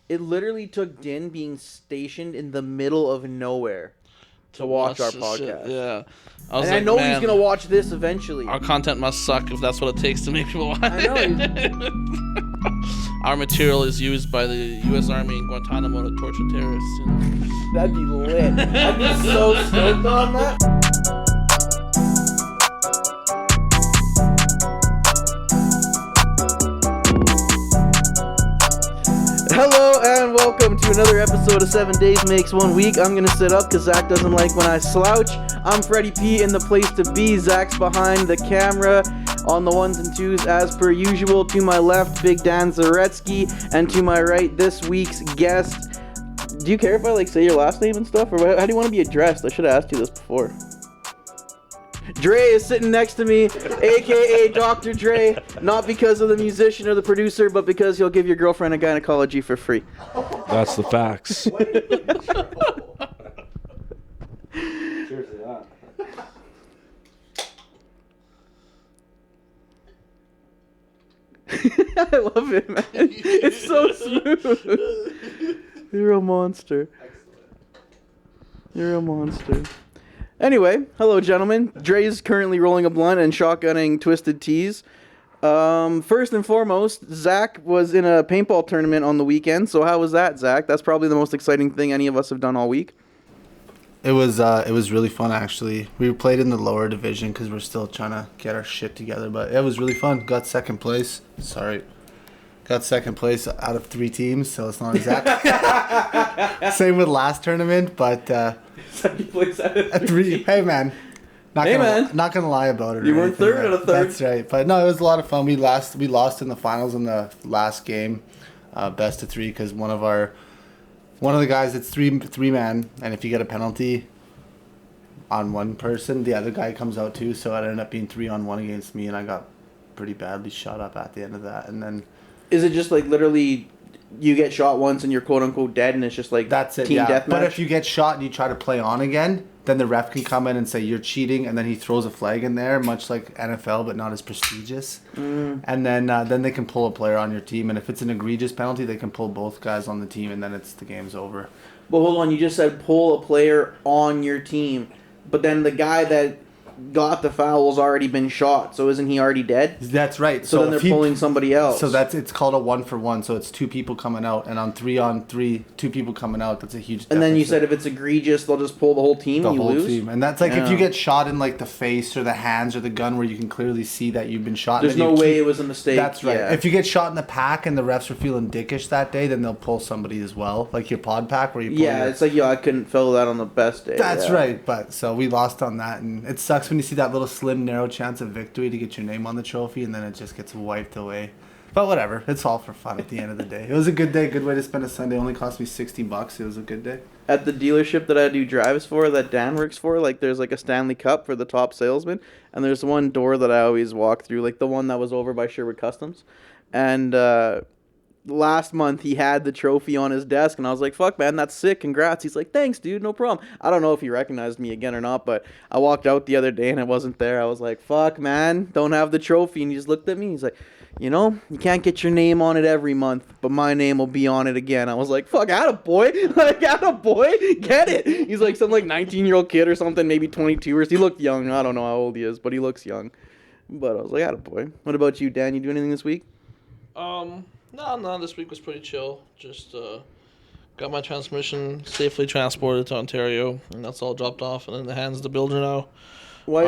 It literally took Din being stationed in the middle of nowhere to watch our this shit. podcast. Yeah. I was And I like, know man, he's gonna watch this eventually. our content must suck if that's what it takes to make people watch. I know. Our material is used by the U.S. Army in Guantanamo to torture terrorists. That'd be lit. I'd be so stoked on that. Hello and welcome to another episode of 7 Days Makes 1 Week. I'm gonna sit up because Zach doesn't like when I slouch. I'm Freddie P in the place to be. Zach's behind the camera on the ones and twos as per usual. To my left, Big Dan Zaretsky, and to my right, this week's guest. Do you care if I say your last name and stuff, or how do you want to be addressed? I should have asked you this before. Dreigh is sitting next to me, aka Dr. Dreigh, not because of the musician or the producer, but because he'll give your girlfriend a gynecology for free. That's the facts. Cheers to that. I love it, man. It's so smooth. You're a monster. You're a monster. Anyway, hello, gentlemen. Dreigh is currently rolling a blunt and shotgunning Twisted Teas. First and foremost, Zach was in a paintball tournament on the weekend. So how was that, Zach? That's probably the most exciting thing any of us have done all week. It was really fun, actually. We played in the lower division because we're still trying to get our shit together, but it was really fun. Got second place. Got second place out of 3 teams, so it's not exact. Same with last tournament, but Second place out of 3. Hey, man. Not gonna lie about it. You weren't third out of third. That's right. But no, it was a lot of fun. We lost in the finals in the last game, best of 3, because one of the guys, it's three man, and if you get a penalty on one person, the other guy comes out too. So it ended up being 3-on-1 against me, and I got pretty badly shot up at the end of that. And then Is it just literally you get shot once and you're quote unquote dead, and it's just that's it, team yeah. deathmatch? But if you get shot and you try to play on again, then the ref can come in and say you're cheating, and then he throws a flag in there, much like NFL, but not as prestigious. And then they can pull a player on your team, and if it's an egregious penalty, they can pull both guys on the team, and then the game's over. Well, hold on. You just said pull a player on your team, but then the guy that got the foul has already been shot. So isn't he already dead? That's right. So then they're pulling somebody else. So it's called a 1-for-1. So it's 2 people coming out, and on 3-on-3, 2 people coming out. That's a huge deficit. And then you said if it's egregious, they'll just pull the whole team. And you lose. Team. And that's if you get shot in the face or the hands or the gun, where you can clearly see that you've been shot. There's no way it was a mistake. That's right. Yeah. If you get shot in the pack and the refs are feeling dickish that day, then they'll pull somebody as well, like your pod pack where you. Pull it's I couldn't fill that on the best day. That's right. But so we lost on that, and it sucks when you see that little slim, narrow chance of victory to get your name on the trophy, and then it just gets wiped away. But whatever, it's all for fun at the end of the day. It was a good day, good way to spend a Sunday. It only cost me $60. It was a good day. At the dealership that I do drives for, that Dan works for, there's a Stanley Cup for the top salesman, and there's one door that I always walk through, the one that was over by Sherwood Customs, and last month he had the trophy on his desk, and I was like, fuck, man, that's sick, congrats. He's like, thanks, dude, no problem. I don't know if he recognized me again or not, but I walked out the other day and it wasn't there. I was like, fuck, man, don't have the trophy. And he just looked at me. He's like, you can't get your name on it every month, but my name will be on it again. I was like, fuck, attaboy. Attaboy, get it. He's some 19-year-old kid or something, maybe 22 or he looked young. I don't know how old he is, but he looks young. But I was like, attaboy. What about you, Dan? You do anything this week? No, this week was pretty chill. Just got my transmission safely transported to Ontario, and that's all dropped off and in the hands of the builder now. Why?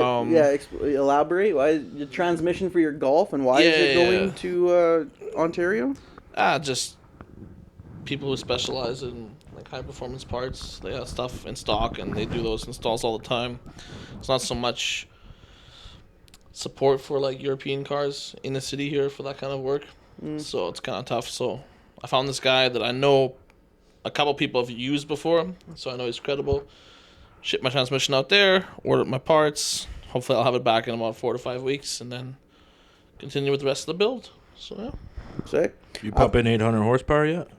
Elaborate. Why the transmission for your Golf, and why is it going to Ontario? Just people who specialize in high performance parts. They have stuff in stock, and they do those installs all the time. It's not so much support for European cars in the city here for that kind of work. So it's kind of tough. So I found this guy that I know a couple people have used before, so I know he's credible. Ship my transmission out there, ordered my parts. Hopefully I'll have it back in about 4 to 5 weeks, and then continue with the rest of the build. So yeah. Sick. You pump in 800 horsepower yet?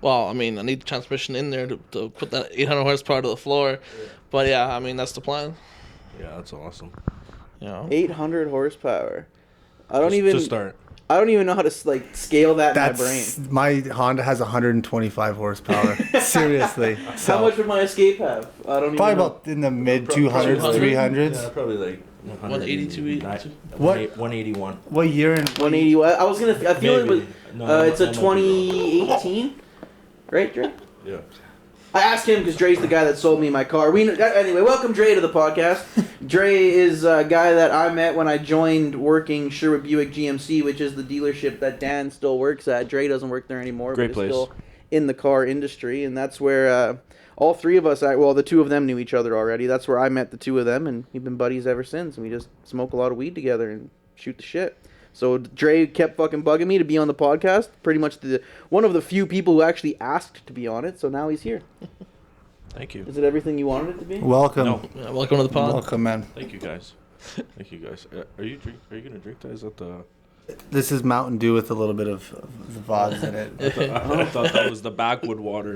Well, I need the transmission in there to put that 800 horsepower to the floor. But yeah, that's the plan. Yeah, that's awesome. 800 horsepower. To start. I don't even know how to like scale that in my brain. That's my Honda has 125 horsepower. Seriously. So How much would my Escape have? I don't even probably know. about in the mid 200s, 200? 300s. Yeah, probably like 182. What? 181. What year? And 180. I was gonna. I feel it was. Maybe. No, It's a that might be 2018, right, Dre? Yeah. I asked him because Dre's the guy that sold me my car. Anyway, welcome Dre to the podcast. Dre is a guy that I met when I joined working Sherwood Buick GMC, which is the dealership that Dan still works at. Dre doesn't work there anymore, Great but place. is still in the car industry, and that's where all three of us, the two of them knew each other already. That's where I met the two of them, and we've been buddies ever since. And we just smoke a lot of weed together and shoot the shit. So Dre kept fucking bugging me to be on the podcast. Pretty much one of the few people who actually asked to be on it. So now he's here. Thank you. Is it everything you wanted it to be? welcome. No. Yeah, welcome to the pod. Welcome, man. Thank you guys. Thank you guys. Are you gonna drink that? Is that the? This is Mountain Dew with a little bit of the vodka in it. I thought that was the backwood water.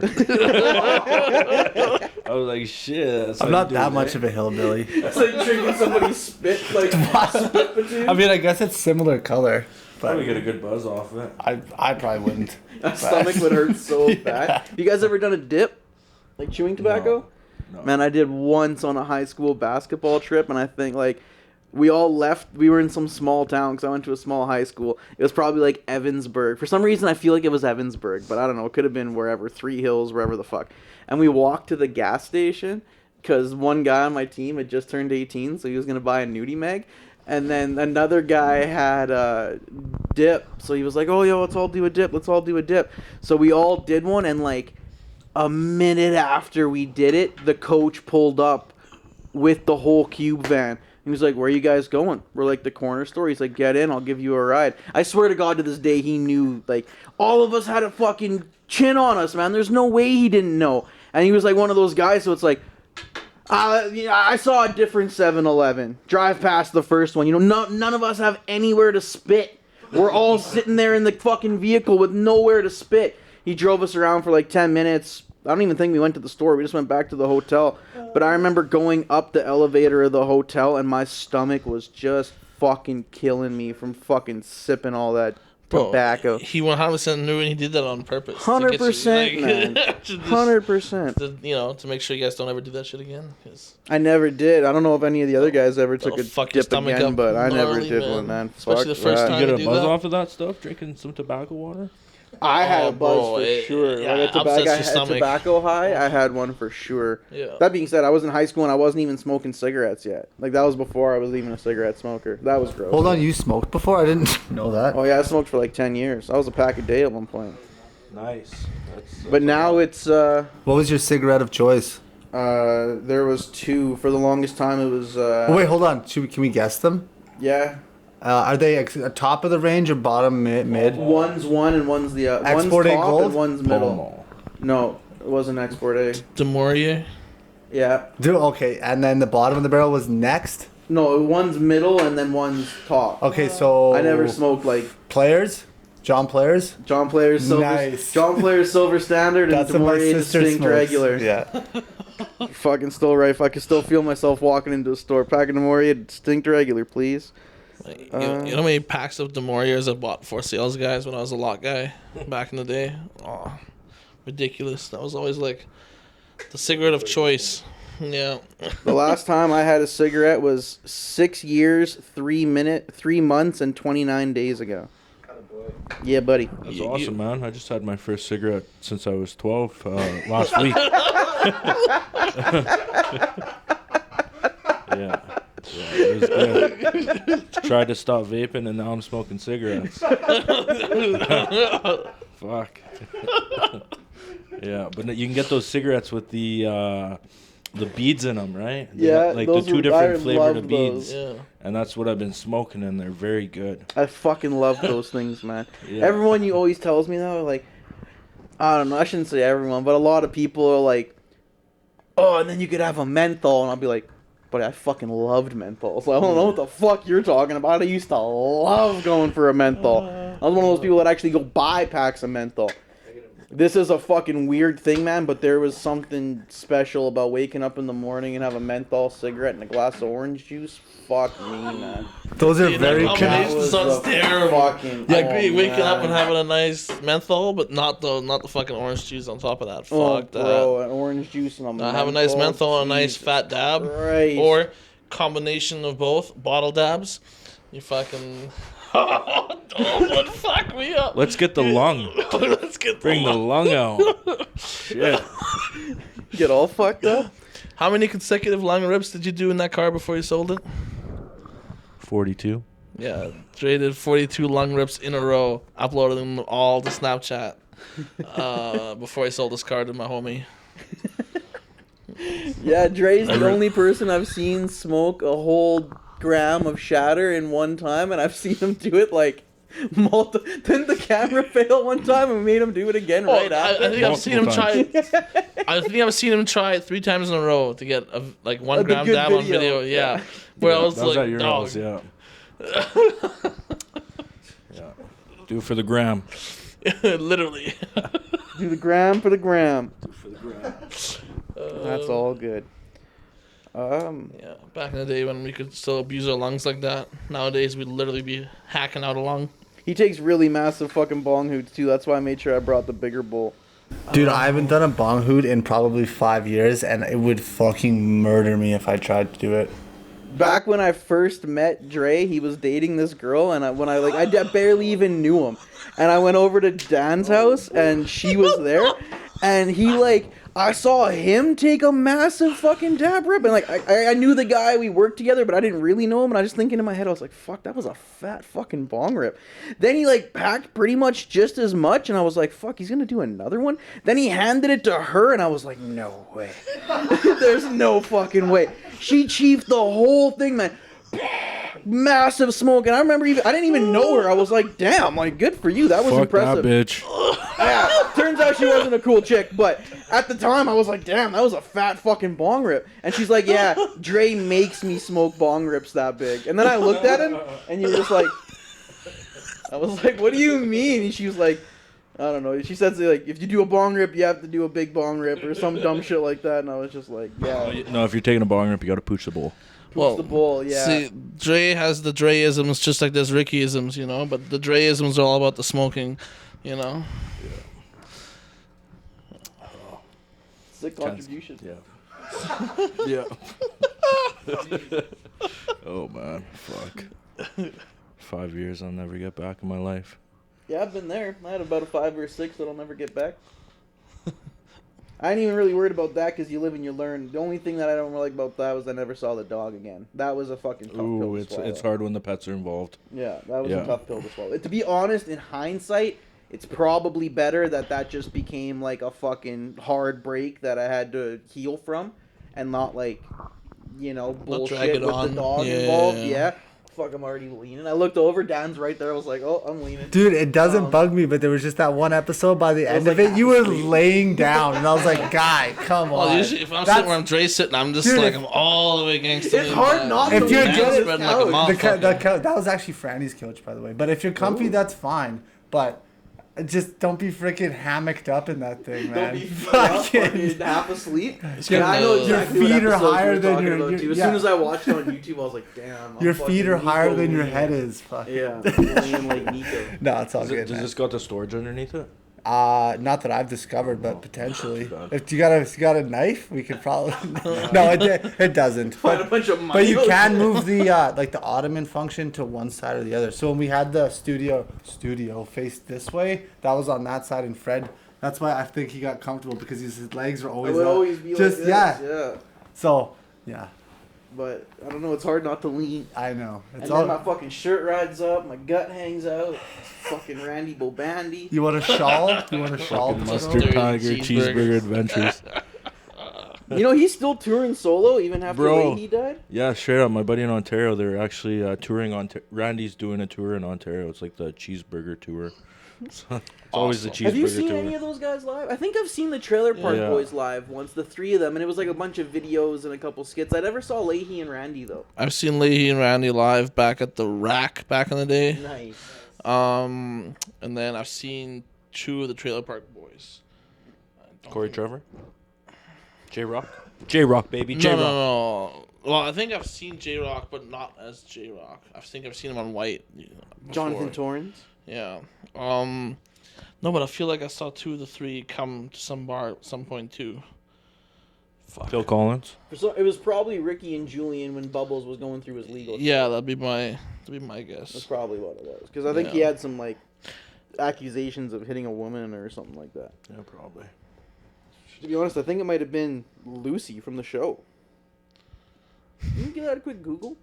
I was like, shit. That's I'm not that much of a hillbilly. It's like drinking somebody's spit, like spit between. I mean, I guess it's similar color, Probably but get a good buzz off of it. I probably wouldn't. My stomach would hurt so bad. Have you guys ever done a dip? Like chewing tobacco? No. Man, I did once on a high school basketball trip, and I think, like, we all left. We were in some small town because I went to a small high school. It was probably, like, Evansburg. For some reason, I feel like it was Evansburg, but I don't know. It could have been wherever. Three Hills, wherever the fuck. And we walked to the gas station because one guy on my team had just turned 18, so he was going to buy a nudie mag. And then another guy had a dip, so he was like, oh, yo, let's all do a dip. Let's all do a dip. So we all did one, and, like, a minute after we did it, the coach pulled up with the whole cube van. He was like, where are you guys going? We're like, the corner store. He's like, get in, I'll give you a ride. I swear to God, to this day, he knew, like, all of us had a fucking chin on us, man. There's no way he didn't know. And he was like one of those guys, so it's like, I saw a different 7-Eleven. Drive past the first one. You know, none of us have anywhere to spit. We're all sitting there in the fucking vehicle with nowhere to spit. He drove us around for like 10 minutes. I don't even think we went to the store. We just went back to the hotel. But I remember going up the elevator of the hotel, and my stomach was just fucking killing me from fucking sipping all that tobacco. He 100% knew and he did that on purpose. 100%, man. 100%. You know, to make sure you guys don't ever do that shit again. 'Cause I never did. I don't know if any of the other guys ever took a fuck your dip stomach again, up but I never gnarly, did man. one, man. Especially Fuck the first that. time. You get a do buzz that? off of that stuff? Drinking some tobacco water? I had Oh, a buzz bro, for sure. yeah, Like a upsets your I had stomach. tobacco high. I had one for sure. Yeah. That being said, I was in high school and I wasn't even smoking cigarettes yet. Like that was before I was even a cigarette smoker. That was gross. Hold on, you smoked before? I didn't know that. Oh yeah, I smoked for like 10 years. I was a pack a day at one point. Nice. That's But now it's What was your cigarette of choice? there was two for the longest time. It was Oh, wait, hold on. Can we guess them? yeah. Are they top of the range or bottom mid? One's one and one's the one's Export A top Gold? and one's middle. Pomo. No, it wasn't Export A. Demorier. Yeah. Dude, okay, and then the bottom of the barrel was next? No, one's middle and then one's top. Okay, so... I never smoked like Players? John Players? John Player's Silver. Nice. John Player's Silver Standard and That's what my Demorier sister Distinct smokes. Regular. Yeah. Fucking still right. If I could still feel myself walking into a store, packing Demorier Distinct Regular, please. Like, you know how many packs of Demoriers I bought for sales guys when I was a lot guy back in the day? Oh, ridiculous. That was always like the cigarette of choice. Yeah. The last time I had a cigarette was 6 years, 3 months, and 29 days ago. Yeah, buddy. That's You- awesome, man. I just had my first cigarette since I was 12 last week. Yeah. Yeah, it was good. Tried to stop vaping and now I'm smoking cigarettes. Fuck. Yeah, but you can get those cigarettes with the beads in them, right? Yeah, like the those two were- different I flavored love beads. those. Yeah. And that's what I've been smoking, and they're very good. I fucking love those things, man. Yeah. Everyone you always tells me though, like, I don't know, I shouldn't say everyone, but a lot of people are like, oh, and then you could have a menthol, and I'll be like, but I fucking loved menthol, so I don't know what the fuck you're talking about. I used to love going for a menthol. I was one of those people that actually go buy packs of menthol. This is a fucking weird thing, man, but there was something special about waking up in the morning and have a menthol cigarette and a glass of orange juice. Fuck me, man. Those are Dude, very that combination was sounds a terrible. fucking- I agree. oh, Waking up man. and having a nice menthol, but not the fucking orange juice on top of that. Oh, Fuck bro, an orange juice and a that. Have a nice menthol and a nice Jesus fat dab, Christ. or combination of both bottle dabs. You fucking. Don't fuck me up. Let's get the lung. Let's get Bring the lung out. Shit. get all fucked up. How many consecutive lung rips did you do in that car before you sold it? 42. Yeah, Dreigh did 42 lung rips in a row, uploaded them all to Snapchat before I sold this car to my homie. Yeah, Dreigh's the only person I've seen smoke a whole gram of shatter in one time, and I've seen him do it like Didn't the camera fail one time and we made him do it again right after? I think I've seen him try. Multiple I think I've seen him try it 3 times in a row to get like 1 The gram good dab on video, video. yeah. Yeah, where I was that was like, at your dog. house, yeah. Yeah. Do it for the gram. Literally. Do the gram for the gram. For the gram. That's all good. Yeah, back in the day when we could still abuse our lungs like that. Nowadays we'd literally be hacking out a lung. He takes really massive fucking bong hoots too. That's why I made sure I brought the bigger bowl. Dude, I haven't done a bong hoot in probably 5 years, and it would fucking murder me if I tried to do it. Back when I first met Dreigh, he was dating this girl, and I barely even knew him. And I went over to Dan's house, and she was there, and I saw him take a massive fucking dab rip, and I knew the guy, we worked together, but I didn't really know him, and I was just thinking in my head, I was like, fuck, that was a fat fucking bong rip. Then he packed pretty much just as much, and I was like, fuck, he's gonna do another one? Then he handed it to her, and I was like, no way. There's no fucking way. She chiefed the whole thing, man. Massive smoke, and I remember I didn't even know her. I was like, damn, good for you. That was Fuck impressive. that bitch. Yeah, turns out she wasn't a cool chick, but at the time I was like, damn, that was a fat fucking bong rip. And she's like, yeah, Dreigh makes me smoke bong rips that big. And then I looked at him, and you were just like, I was like, what do you mean? And she was like, I don't know. She said, if you do a bong rip, you have to do a big bong rip or some dumb shit like that. And I was just like, yeah. No, if you're taking a bong rip, you gotta pooch the bowl. Well, the bowl, yeah. See, Dreigh has the Dreighisms just like there's Rickyisms, but the Dreighisms are all about the smoking, Sick contribution. Yeah. Yeah. Oh man, fuck. 5 years I'll never get back in my life. Yeah, I've been there. I had about a 5 or 6 that I'll never get back. I ain't even really worried about that because you live and you learn. The only thing that I don't really like about that was I never saw the dog again. That was a fucking tough pill to swallow. It's hard when the pets are involved. Yeah, that was a tough pill to swallow. To be honest, in hindsight, it's probably better that just became a fucking hard break that I had to heal from, and not bullshit drag it with on. the dog involved. Yeah. Fuck, I'm already leaning. I looked over, Dan's right there. I was like, oh, I'm leaning. Dude, it doesn't bug me, but there was just that one episode by the end of it, you were laying down, and I was like, guy, come on. Well, usually if I'm sitting where I'm Dreigh sitting, I'm just I'm all the way against It's hard not to If you're lean good on at his couch. that was actually Franny's couch, by the way. But if you're comfy, that's fine. But just don't be freaking hammocked up in that thing, man. Don't be fucking half asleep. Yeah, I know Your exactly what feet are episodes higher you're than talking your- about, your- too. As yeah. soon as I watched it on YouTube, I was like, damn. Your feet are higher than your head is. Fuck. Yeah, I'm laying like Nico. No, it's all good. Does this got the storage underneath it? Not that I've discovered, but potentially. If you got a knife, we could probably. No, it doesn't. Find a bunch of money. But you can move the the ottoman function to one side or the other. So when we had the studio faced this way, that was on that side, and Fred. That's why I think he got comfortable because his legs were It always would up. always be Just like this. Yeah. So yeah, But I don't know. It's hard not to lean. I know. It's And all. then my fucking shirt rides up, my gut hangs out. Fucking Randy Bobandy. You want a shawl? You want a shawl? Fucking to mustard throw? tiger cheeseburger adventures. He's still touring solo even after Bro. Leahy died. Yeah, straight up. My buddy in Ontario, they're actually touring on. Randy's doing a tour in Ontario. It's like the cheeseburger tour. It's always the cheeseburger Have you seen tour. any of those guys live? I think I've seen the Trailer Park Yeah. Boys live once, the 3 of them, and it was like a bunch of videos and a couple skits. I never saw Leahy and Randy though. I've seen Leahy and Randy live back at the Rack back in the day. Nice. And then I've seen two of the Trailer Park Boys. I don't Corey think- Trevor? J-Rock? J-Rock, baby. J-Rock. No. Well, I think I've seen J-Rock, but not as J-Rock. I think I've seen him on White. Jonathan before. Torrens. Yeah. No, but I feel like I saw two of the three come to some bar at some point too. Fuck. Phil Collins. So it was probably Ricky and Julian when Bubbles was going through his legal. Yeah, that'd be my That's guess. probably what it was. Because I think he Yeah. had some like accusations of hitting a woman or something like that. Yeah, probably. To be honest, I think it might have been Lucy from the show. Can you give that a quick Google?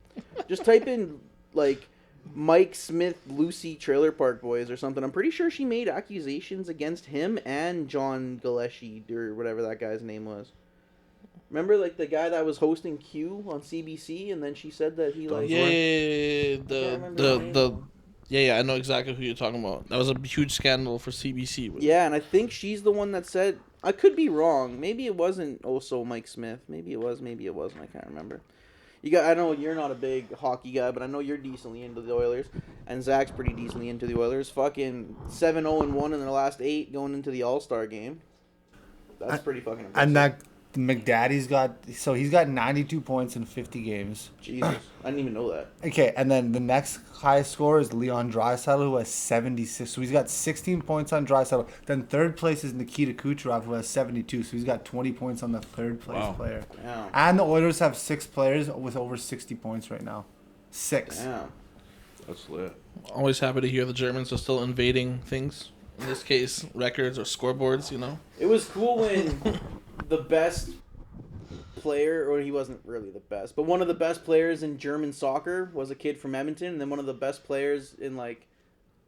Just type in like Mike Smith, Lucy, Trailer Park Boys or something. I'm pretty sure she made accusations against him and John Galeshi or whatever that guy's name was. Remember, like the guy that was hosting Q on CBC, and then she said that he like Yeah, I know exactly who you're talking about. That was a huge scandal for CBC. Yeah, and I think she's the one that said. I could be wrong. Maybe it wasn't also Mike Smith. Maybe it was. Maybe it wasn't. I can't remember. I know you're not a big hockey guy, but I know you're decently into the Oilers, and Zach's pretty decently into the Oilers. Fucking 7-0-1 in their last 8 going into the All-Star game. That's pretty fucking impressive. And that McDaddy's he's got 92 points in 50 games. Jesus, I didn't even know that. Okay, and then the next highest scorer is Leon Draisaitl, who has 76. So he's got 16 points on Draisaitl. Then third place is Nikita Kucherov, who has 72. So he's got 20 points on the third place player. Wow. And the Oilers have 6 players with over 60 points right now. 6. Damn. That's lit. Always happy to hear the Germans are still invading things. In this case, records or scoreboards, It was cool when the best player, or he wasn't really the best, but one of the best players in German soccer was a kid from Edmonton, and then one of the best players in like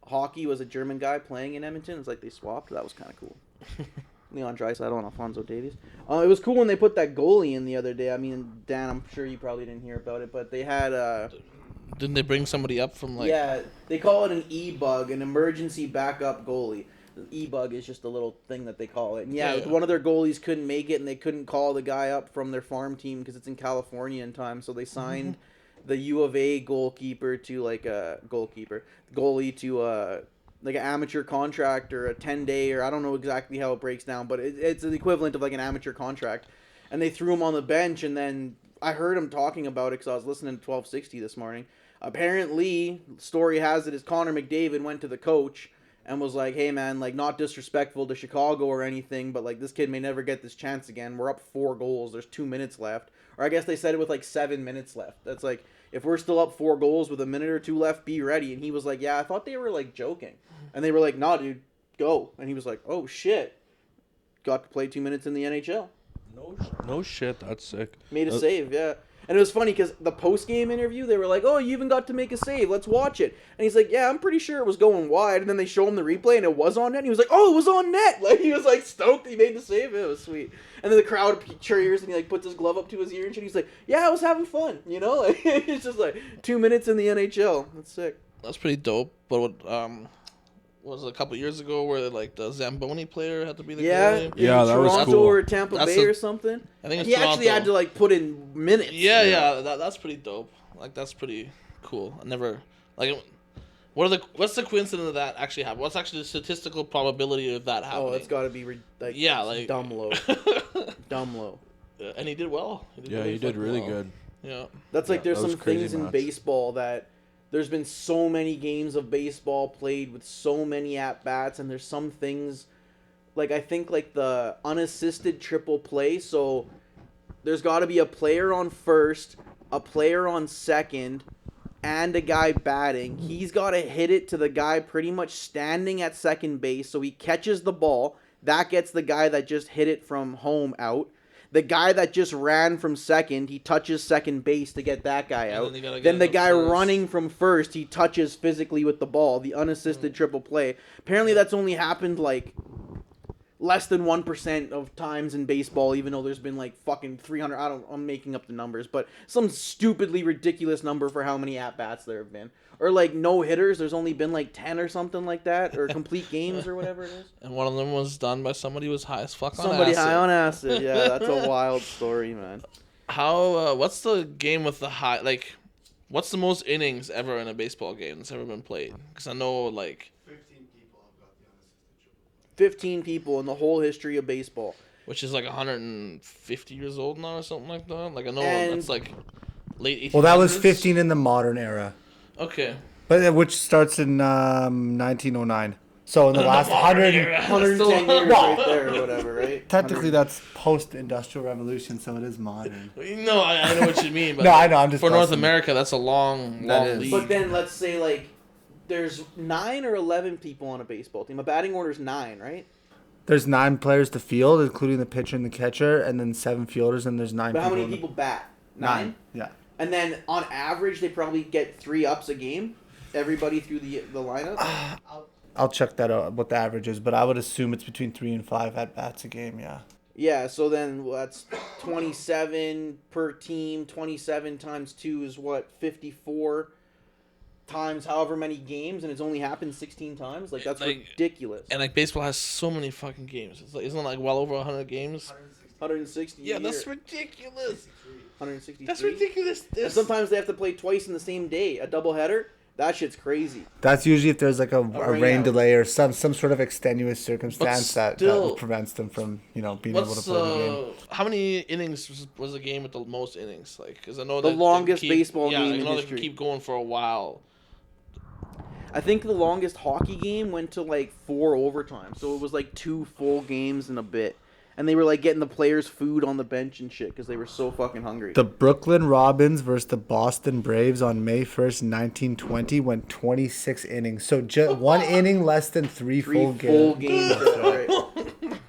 hockey was a German guy playing in Edmonton. It's like they swapped. That was kind of cool. Leon Draisaitl and Alphonso Davies. It was cool when they put that goalie in the other day. I mean, Dan, I'm sure you probably didn't hear about it, but they had didn't they bring somebody up from like? yeah, they call it an E-bug, an emergency backup goalie. The E-bug is just a little thing that they call it. And yeah, one of their goalies couldn't make it, and they couldn't call the guy up from their farm team because it's in California in time. So they signed the U of A goalkeeper to like a goalie to like an amateur contract or a 10-day, or I don't know exactly how it breaks down, but it's the equivalent of like an amateur contract. And they threw him on the bench, and then I heard him talking about it because I was listening to 1260 this morning. Apparently, story has it is Connor McDavid went to the coach and was like, hey man, like not disrespectful to Chicago or anything, but like this kid may never get this chance again. We're up 4 goals. There's 2 minutes left. Or I guess they said it with like 7 minutes left. That's like, if we're still up 4 goals with a minute or 2 left, be ready. And he was like, yeah, I thought they were like joking. And they were like, nah, dude, go. And he was like, oh shit. Got to play 2 minutes in the NHL. No shit, that's sick. Made a save, yeah. And it was funny because the post-game interview, they were like, oh, you even got to make a save. Let's watch it. And he's like, yeah, I'm pretty sure it was going wide. And then they show him the replay, and it was on net. And he was like, oh, it was on net. Like, he was, like, stoked he made the save. It was sweet. And then the crowd cheers, and he, like, puts his glove up to his ear and shit. He's like, yeah, I was having fun, you know? Like, it's just, like, 2 minutes in the NHL. That's sick. That's pretty dope. But what was it a couple years ago where like the Zamboni player had to be the goalie? Yeah, that was Toronto cool. or Tampa Bay or something. I think it's he actually Toronto. had to like put in minutes. Yeah, that's pretty dope. Like that's pretty cool. I never like. What's the coincidence of that actually happened? What's actually the statistical probability of that happening? Oh, it's got to be like dumb low, dumb low. Yeah, and he did well. He did really good. Yeah, that's like there's that was some a crazy things in match. baseball that. There's been so many games of baseball played with so many at-bats, and there's some things, like I think like the unassisted triple play, so there's got to be a player on first, a player on second, and a guy batting. He's got to hit it to the guy pretty much standing at second base, so he catches the ball. That gets the guy that just hit it from home out. The guy that just ran from second, he touches second base to get that guy out. Then the guy running from first, he touches physically with the ball. The unassisted triple play. Apparently that's only happened like less than 1% of times in baseball, even though there's been like fucking 300. I'm making up the numbers, but some stupidly ridiculous number for how many at-bats there have been. Or like no hitters, there's only been like 10 or something like that, or complete games or whatever it is. and one of them was done by somebody who was high as fuck on Somebody acid. high on acid. Yeah, that's a wild story, man. How? What's the game with the high? Like, what's the most innings ever in a baseball game that's ever been played? Because I know like 15 people have got the unassisted triple 15 people in the whole history of baseball. Which is like 150 years old now or something like that. Like I know And- that's like late 1800s. Well, that was 15 in the modern era, Okay. but which starts in 1909. So in the last 100, 110 years right there or whatever, right? technically that's post-industrial revolution, so it is modern. No, I know what you mean. But No, I know, I'm just for North busting. America, that's a long That is. league. But then let's say like there's 9 or 11 people on a baseball team. A batting order is 9, right? There's 9 players to field, including the pitcher and the catcher, and then 7 fielders, and there's 9 But how people. many people bat? 9? Yeah. And then on average, they probably get 3 ups a game. Everybody through the lineup. I'll check that out, what the average is, but I would assume it's between 3 and 5 at bats a game, yeah. Yeah, so then that's 27 per team. 27 times 2 is what? 54 times however many games, and it's only happened 16 times? Like, that's Like- ridiculous. And like baseball has so many fucking games. It's like, isn't it like well over 100 games? 160 Yeah, a that's year. ridiculous. 163. That's ridiculous. And This- sometimes they have to play twice in the same day. A doubleheader? That shit's crazy. That's usually if there's like a rain rain out. delay or some sort of extenuous circumstance that still- prevents them from, being able to What's play the game. how many innings was the game with the most innings? Like, because I know The that they longest keep, baseball yeah, game I in know they history. can keep going for a while. I think the longest hockey game went to like 4 overtimes. So it was like 2 full games in a bit. And they were like getting the players food on the bench and shit because they were so fucking hungry. The Brooklyn Robins versus the Boston Braves on May 1st, 1920 went 26 innings. So just 1 inning less than 3 3 full full games. games. Right.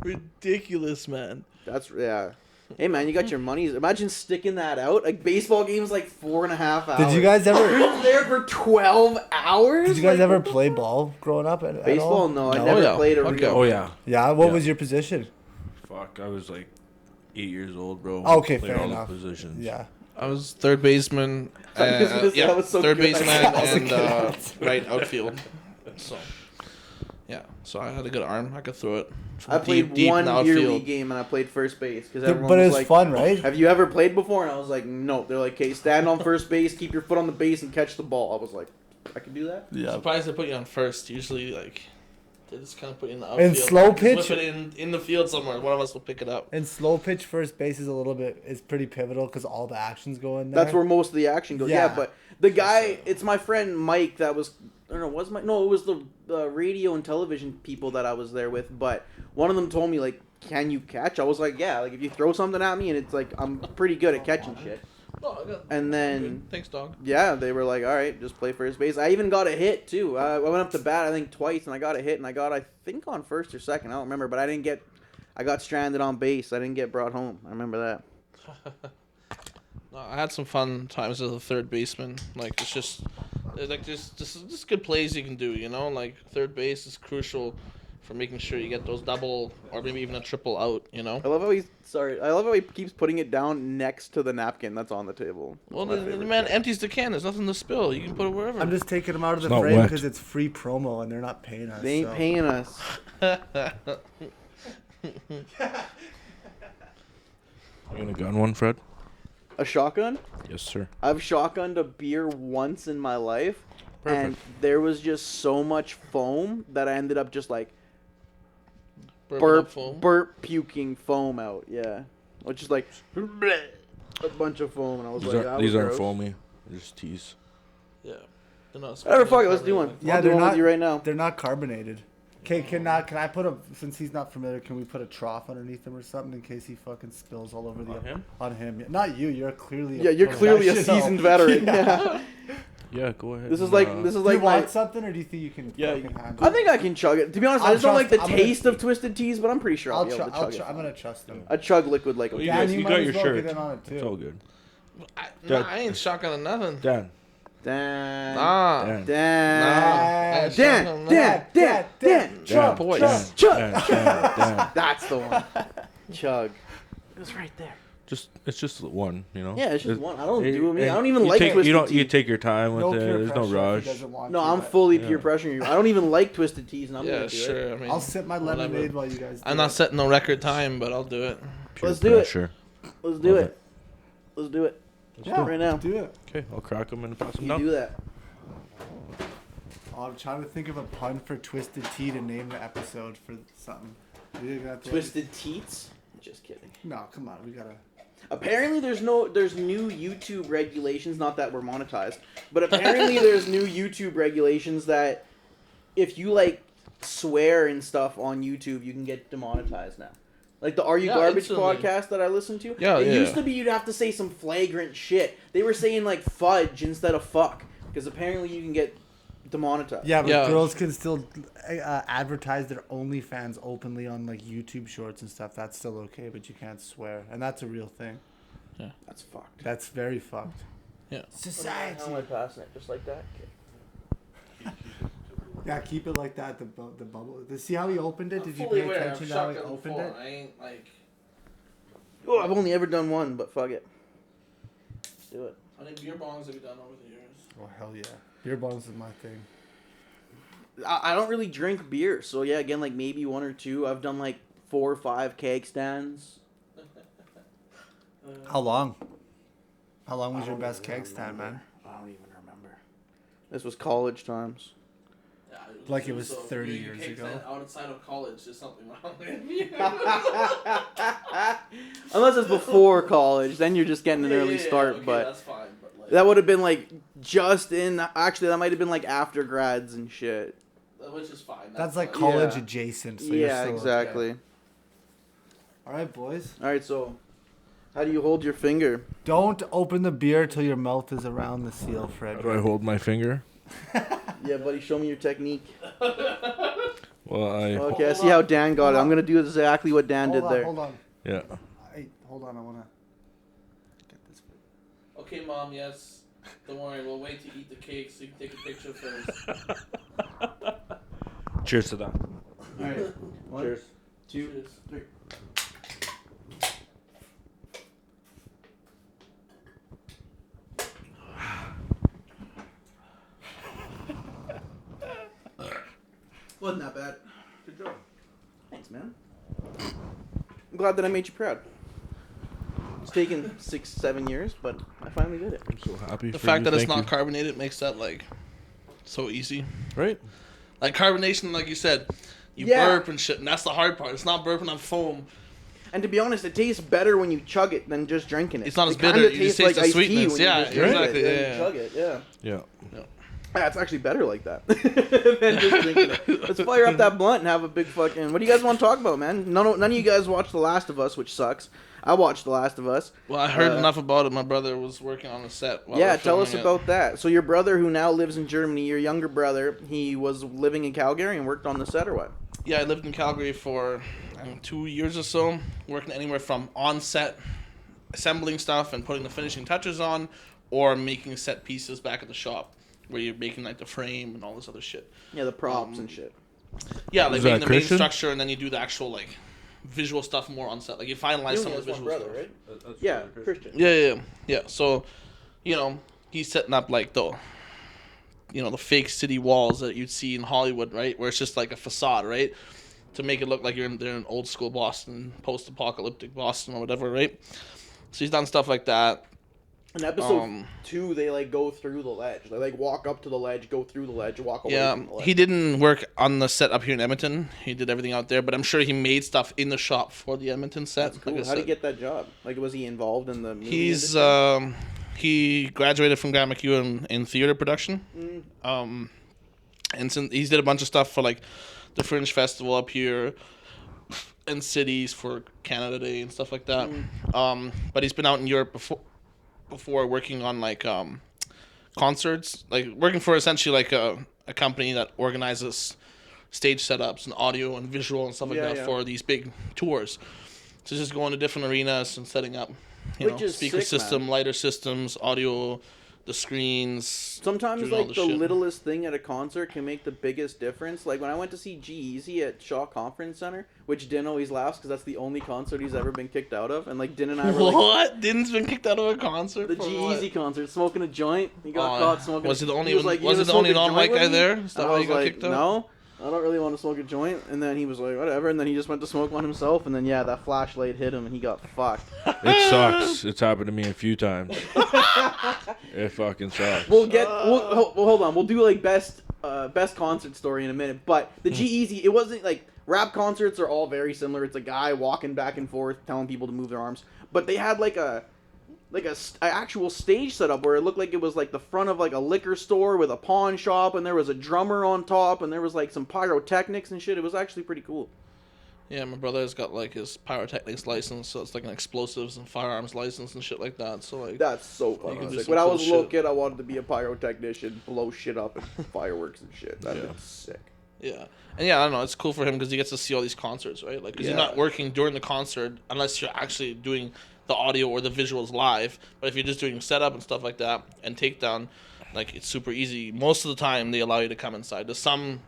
Ridiculous, man. That's, yeah. Hey, man, you got your monies. Imagine sticking that out. Like, baseball games like 4.5 hours. Did you guys ever You're there for 12 hours? Did you guys Like, ever play ball growing up at Baseball? all? No, I No? never yeah. played a Okay. real. Oh yeah. Yeah, what Yeah. was your position? Fuck, I was like 8 years old, bro. Okay, Played fair all the enough. positions. Yeah. I was third baseman. I was gonna say, Yeah, that was so third good. baseman That was a and good answer. right outfield. So, yeah. So I had a good arm. I could throw it. From I played deep one in the beer outfield. league game and I played first base because everyone But it was was like, fun, right? "Have you ever played before?" And I was like, "No." They're like, "Okay, stand on first base, keep your foot on the base, and catch the ball." I was like, "I can do that." Yeah. Surprised they put you on first. Usually, like, they just kind of put you in the outfield. And slow Just pitch? whip it in the field somewhere. One of us will pick it up. And slow pitch first base is pretty pivotal because all the action's going there. That's where most of the action goes. Yeah, Yeah. but the guy, it's my friend Mike that was, I don't know, was Mike? No, it was the radio and television people that I was there with. But one of them told me like, "Can you catch?" I was like, "Yeah." Like if you throw something at me and it's like I'm pretty good at catching shit. Oh, I got And then good. Thanks, dog. yeah, they were like, "All right, just play first base." I even got a hit too. I went up to bat I think twice and I got a hit and I think on first or second. I don't remember, but I got stranded on base. I didn't get brought home. I remember that. No, I had some fun times as a third baseman. Like it's just good plays you can do. You know, like third base is crucial for making sure you get those double or maybe even a triple out. You know. I love how he keeps putting it down next to the napkin that's on the table. That's Well, my the favorite man part. empties the can. There's nothing to spill. You can put it wherever. I'm just taking them out of the It's not frame wet. because it's free promo and they're not paying us. They ain't so. paying us. You gonna gun one, Fred? A shotgun? Yes, sir. I've shotgunned a beer once in my life, and Perfect. there was just so much foam that I ended up just like Burping up foam. burp puking foam out. Yeah, which is like a bunch of foam, and I was These, like, that these was aren't gross. foamy. They're just teas. Yeah. They're not Whatever, fuck it, let's do one. Yeah, I'll do they're one with not. you right now. They're not carbonated. Okay, can I put a, since he's not familiar, can we put a trough underneath him or something in case he fucking spills all over the On him? On him. Yeah. Not you. You're clearly. Yeah, you're clearly a professional. seasoned veteran. Yeah. Yeah. Yeah, go ahead. This is and, like uh, this is Do you like my. want something, or do you think you can Yeah, fucking handle I it? think I can chug it. To be honest, I I'll just don't like trust- the I'm gonna- taste of Twisted Teas, but I'm pretty sure I'll be able to chug it. I'm gonna trust him. I chug liquid like a Well, you Dan, guys, you you might got as your well shirt. get in on it too. It's all good. I ain't shotgunning nothing. Dan. Dan. Nah. Dan. Dan. Nah. Dan. Chug, Dan. boys. Dan. Chug. Dan. That's the one. Chug. It was right there. It's just one, you know. Yeah, it's just one. I don't do it. and I don't even you like take, Twisted you don't. Tea. You take your time with No it. peer There's no pressure if he rush. doesn't want No, to, I'm but fully Yeah. peer pressuring you. I don't even like Twisted Teas, and I'm Yeah, gonna do it. sure. I mean, I'll sip my whatever. lemonade while you guys. I'm do not it. setting no record time, but I'll do it. Peer Let's do it. pressure. Let's do Love it. Let's do it. Yeah, right now. Do it. Okay, I'll crack them and pass them You down. do that. I'm trying to think of a pun for Twisted Tea to name the episode for something. Twisted Teats? Just kidding. No, come on. We gotta. Apparently there's new YouTube regulations, not that we're monetized, but apparently there's new YouTube regulations that if you like swear and stuff on YouTube, you can get demonetized now. Like the Are You Garbage instantly. podcast that I listened to. Yeah, it yeah. used to be you'd have to say some flagrant shit. They were saying like fudge instead of fuck because apparently you can get demonetized. Yeah, but Yeah. girls can still advertise their OnlyFans openly on like YouTube Shorts and stuff. That's still okay, but you can't swear, and that's a real thing. That's fucked. That's very fucked. Yeah. Society. How am I passing it? Just like that? Okay. Yeah, keep it like that. The bubble. See how he opened it? Did you fully pay aware. attention I've to how he shotgunned opened before. it? I ain't like. Oh, I've only ever done one, but fuck it. Let's do it. How many beer bongs have you done over the years? Oh hell yeah! Beer bongs is my thing. I don't really drink beer, so yeah, again, like maybe one or two. I've done like 4 or 5 keg stands. How long? How long was your best keg stand, man? I don't even remember. This was college times. Yeah, Like it was so 30 being years kicked ago. Outside of college, there's something wrong with you. Unless it's before college, then you're just getting an early start. Okay, but that's fine. But like, that would have been like just in. Actually, that might have been like after grads and shit. which is fine. That's like fine. college Yeah. adjacent. So you're Yeah, still exactly. Okay. All right, boys. All right, so how do you hold your finger? Don't open the beer till your mouth is around the seal, Fred. How do I hold my finger? Yeah, buddy, show me your technique. Well, Okay, I see how Dan got it. I'm gonna do exactly what Dan did there. Hold on. yeah. Hey, hold on. I wanna get this. Okay, Mom. Yes. Don't worry. We'll wait to eat the cake so you can take a picture first. Cheers to that. All right. Cheers. 2, Cheers. 3. Wasn't that bad. Good job. Thanks, man. I'm glad that I made you proud. It's taken 6-7 years, but I finally did it. I'm so happy. The for fact you. that it's Thank not you. carbonated makes that like so easy. Right. Like carbonation, like you said, you Yeah. burp and shit, and that's the hard part. It's not burping on foam. And to be honest, it tastes better when you chug it than just drinking it. It's not as It kinda bitter. You tastes just taste the iced tea sweetness. when you Yeah, just drink exactly, it and yeah. you chug it, yeah. Yeah. Yeah, it's actually better like that than just drinking it. Let's fire up that blunt and have a big fucking... What do you guys want to talk about, man? None of you guys watched The Last of Us, which sucks. I watched The Last of Us. Well, I heard enough about it. My brother was working on the set. While Yeah, we were tell us filming it. about that. So your brother, who now lives in Germany, your younger brother, he was living in Calgary and worked on the set, or what? Yeah, I lived in Calgary for 2 years or so, working anywhere from on set, assembling stuff and putting the finishing touches on, or making set pieces back at the shop, where you're making like the frame and all this other shit. Yeah, the props and shit. Yeah, like Was making that the main Christian? structure, and then you do the actual like visual stuff more on set. Like you finalize some of the visual stuff. right? Yeah, Christian. Yeah. So, he's setting up like the fake city walls that you'd see in Hollywood, right? Where it's just like a facade, right? To make it look like they're in old school Boston, post-apocalyptic Boston or whatever, right? So he's done stuff like that. In episode 2, they like go through the ledge. They like walk up to the ledge, go through the ledge, walk away Yeah, from the ledge. he didn't work on the set up here in Edmonton. He did everything out there, but I'm sure he made stuff in the shop for the Edmonton set. That's cool. Like I How did he said. get that job? Like, was he involved in the movie He's industry? he graduated from Grant MacEwan in theater production. And since he's did a bunch of stuff for like the Fringe Festival up here and cities for Canada Day and stuff like that. But he's been out in Europe before working on like concerts, like working for essentially like a company that organizes stage setups and audio and visual and stuff like that for these big tours. So just going to different arenas and setting up, Which is speaker sick, system, man. lighter systems, audio, the screens. Sometimes doing all like the the shit. littlest thing at a concert can make the biggest difference. Like when I went to see G-Eazy at Shaw Conference Center, which Din always laughs because that's the only concert he's ever been kicked out of. And like Din and I were like, What? Din's been kicked out of a concert. the for G-Eazy concert, smoking a joint. He got Oh, caught smoking. was he the only he was one- like, "You was gonna it the smoke only a non-white joint with guy me?" there? Is that And why I he was got like, kicked out? no, I don't really want to smoke a joint. And then he was like, whatever. And then he just went to smoke one himself. And then that flashlight hit him and he got fucked. It sucks. It's happened to me a few times. It fucking sucks. We'll hold on. We'll do like best best concert story in a minute, but the G-Eazy, it wasn't like rap concerts are all very similar. It's a guy walking back and forth telling people to move their arms, but they had like a actual stage setup where it looked like it was like the front of like a liquor store with a pawn shop, and there was a drummer on top, and there was like some pyrotechnics and shit. It was actually pretty cool. Yeah, my brother's got like his pyrotechnics license, so it's like an explosives and firearms license and shit like that. So like That's so fun. You can do Sick. some When I cool was a little shit. kid, I wanted to be a pyrotechnician, blow shit up and fireworks and shit. That'd Yeah. be sick. yeah, and yeah, I don't know. It's cool for him because he gets to see all these concerts, right? Like, because Yeah. you're not working during the concert unless you're actually doing the audio or the visuals live. But if you're just doing setup and stuff like that and takedown, like it's super easy. Most of the time, they allow you to come inside. There's some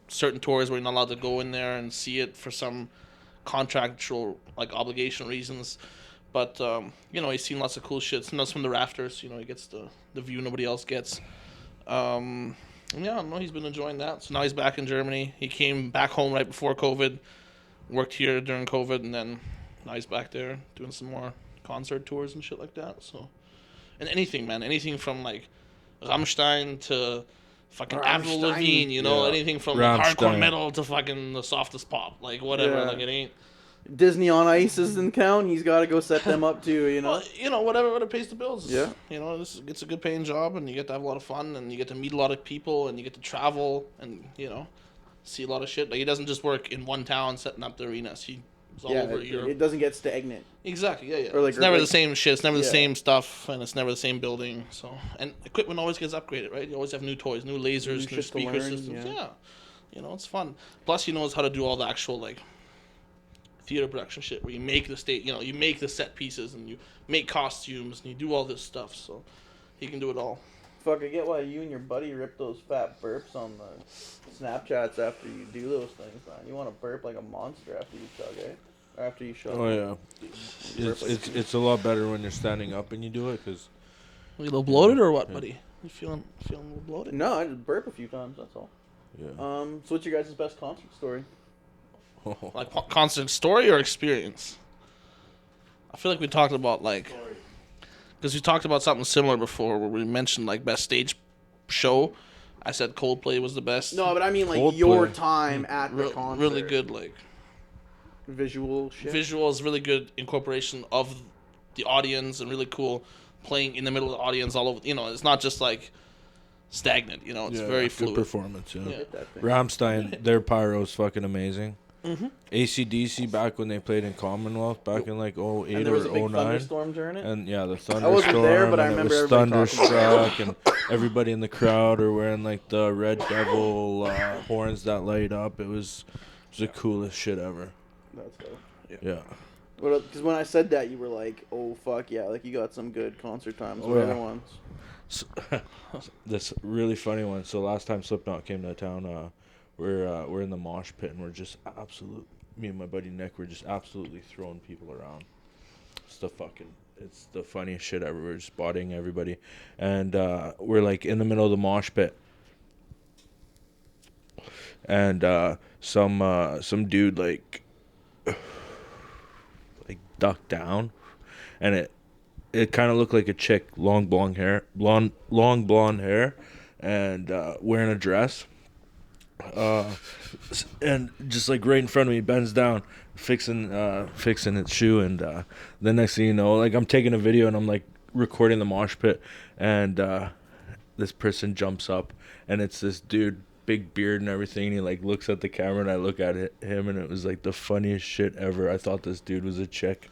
certain tours where you're not allowed to go in there and see it for some contractual like obligation reasons. But you know, he's seen lots of cool shit. Sometimes from the rafters, you know, he gets the view nobody else gets. And yeah, I don't know, he's been enjoying that. So now he's back in Germany. He came back home right before COVID, worked here during COVID, and then now he's back there doing some more concert tours and shit like that. So, and anything, man, anything from like Rammstein to fucking Avril Rammstein. Lavigne, you know, Yeah. anything from like, hardcore Rammstein. metal to fucking the softest pop, like whatever. Yeah. Like it ain't. Disney on Ice isn't count. He's got to go set them up too, you know? Well, you know, whatever pays the bills. Yeah. You know, it's a good paying job, and you get to have a lot of fun, and you get to meet a lot of people, and you get to travel, and you know, see a lot of shit. Like he doesn't just work in one town setting up the arenas. He's all Yeah, over it Europe. doesn't get stagnant. Exactly. Yeah, yeah. Or like- it's never or the like- same shit. It's never the Yeah. same stuff, and it's never the same building. So, and equipment always gets upgraded, right? You always have new toys, new lasers, New new shit to speaker learn, systems. yeah. Yeah. You know, it's fun. Plus, he knows how to do all the actual like theater production shit, where you make the state, you know, you make the set pieces, and you make costumes, and you do all this stuff. So, he can do it all. Fuck, I get why you and your buddy rip those fat burps on the Snapchats after you do those things, man. You want to burp like a monster after you chug, eh? Or after you shove. Oh yeah, it's a lot better when you're standing up and you do it because You a little bloated or what, buddy? You feeling a little bloated? No, I just burp a few times, that's all. yeah. So what's your guys' best concert story? Like concert story or experience? I feel like we talked about like, because we talked about something similar before where we mentioned like best stage show. I said Coldplay was the best. No, but I mean like Coldplay. your time at the concert. Really good like Visual shit. visuals, really good incorporation of the audience, and really cool playing in the middle of the audience all over. You know, it's not just like stagnant. You know, it's very good fluid. performance. Yeah. Yeah. Hit that thing. Rammstein, their pyro's fucking amazing. Mhm. AC/DC back when they played in Commonwealth back in like 08 And there was a or big 09. thunderstorm during it. And yeah, the thunderstorm. I wasn't there, but I and remember it was everybody talking about thunderstruck, and everybody in the crowd are wearing like the Red Devil horns that light up. It was the coolest shit ever. That's dope. Yeah. Because when I said that, you were like, "Oh fuck yeah!" Like you got some good concert times. Oh, What yeah. other ones? So, this really funny one. So last time Slipknot came to town, we're in the mosh pit and we're just me and my buddy Nick, we're just absolutely throwing people around. It's the funniest shit ever. We're just bodying everybody, and we're like in the middle of the mosh pit, and some dude like ducked down, and it kind of looked like a chick, long blonde hair, and wearing a dress. And just like right in front of me, bends down, fixing its shoe, and the next thing you know, like I'm taking a video and I'm like recording the mosh pit, and this person jumps up, and it's this dude, big beard and everything. And he like looks at the camera, and I look at him, and it was like the funniest shit ever. I thought this dude was a chick.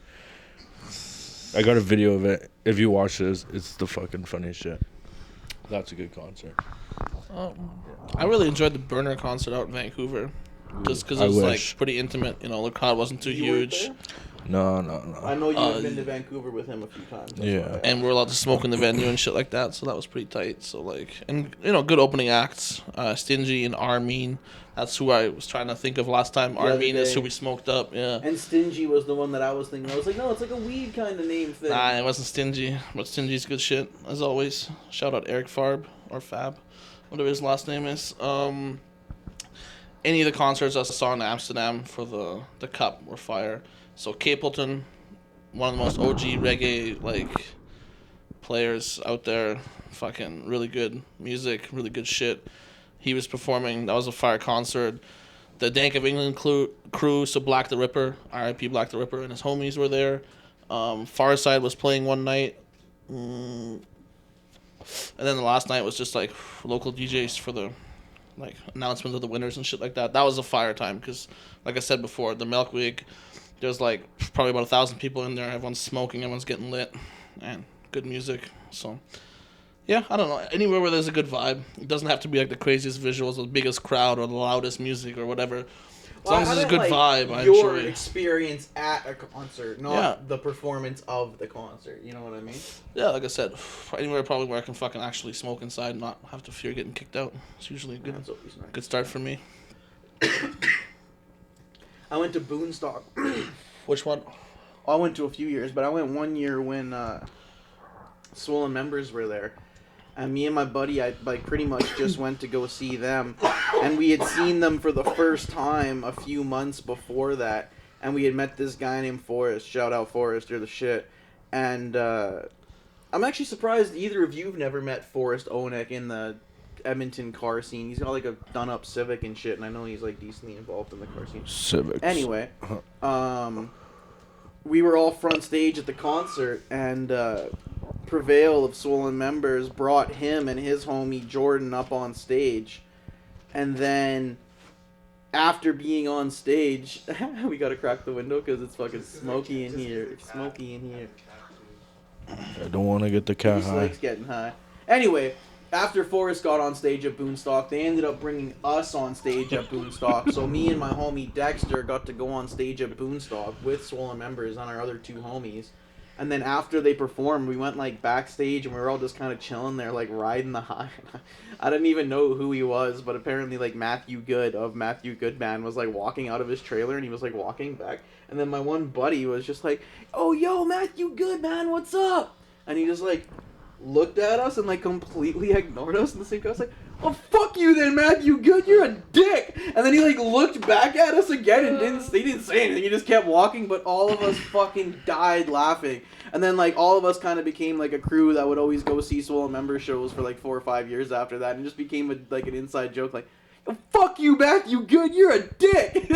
I got a video of it. If you watch this, it's the fucking funniest shit. That's a good concert. I really enjoyed the Burner concert out in Vancouver, just because I it was wish. like pretty intimate. You know, the crowd wasn't too You weren't huge, there? No. I know you've been to Vancouver with him a few times. That's Yeah. why I- and we're allowed to smoke in the venue and shit like that. So that was pretty tight. So like, and you know, good opening acts. Stingy and Armin. That's who I was trying to think of last time. other Armin is day. who we smoked up. Yeah. And Stingy was the one that I was thinking. I was like, no, it's like a weed kind of name thing. Nah, it wasn't Stingy, but Stingy's good shit as always. Shout out Eric Farb or Fab, whatever his last name is. Any of the concerts I saw in Amsterdam for the Cup were fire. So Capleton, one of the most OG reggae like players out there, fucking really good music, really good shit. He was performing. That was a fire concert. The Dank of England crew, so Black the Ripper, R.I.P. Black the Ripper, and his homies were there. Farside was playing one night. And then the last night was just like local DJs for the like announcement of the winners and shit like that. That was a fire time because, like I said before, the Milk Week, there's like probably about 1,000 people in there. Everyone's smoking, everyone's getting lit, and good music. So yeah, I don't know. Anywhere where there's a good vibe. It doesn't have to be like the craziest visuals or the biggest crowd or the loudest music or whatever. As long as there's a good vibe, I your enjoy. experience at a concert, not the performance of the concert. You know what I mean? Yeah, like I said, anywhere probably where I can fucking actually smoke inside and not have to fear getting kicked out. It's usually a good start for me. I went to Boonstock. Which one? I went to a few years, but I went one year when Swollen Members were there. And me and my buddy, I like pretty much just went to go see them. And we had seen them for the first time a few months before that. And we had met this guy named Forrest. Shout out Forrest, you're the shit. And I'm actually surprised either of you have never met Forrest Onek in the Edmonton car scene. He's got like a done-up Civic and shit. And I know he's like decently involved in the car scene. Civics. Anyway, we were all front stage at the concert. And Prevail of Swollen Members brought him and his homie Jordan up on stage, and then after being on stage, we gotta crack the window because it's fucking smoky in here. It's smoky in here. I don't want to get the cat His high. leg's getting high. Anyway, after Forrest got on stage at Boonstock, they ended up bringing us on stage at Boonstock. So me and my homie Dexter got to go on stage at Boonstock with Swollen Members and our other two homies. And then after they performed, we went like backstage and we were all just kind of chilling there, like riding the high. I didn't even know who he was, but apparently like Matthew Good of Matthew Good Band was like walking out of his trailer and he was like walking back. And then my one buddy was just like, "Oh, yo, Matthew Good, man, what's up?" And he just like looked at us and like completely ignored us. And the same guy was like, "Oh, fuck you then, Matthew Good, you're a dick." And then he like looked back at us again and he didn't say anything. He just kept walking, but all of us fucking died laughing. And then like all of us kind of became like a crew that would always go see Swollen Member shows for like 4 or 5 years after that, and just became like an inside joke, like, "Oh, fuck you, Matthew Good, you're a dick."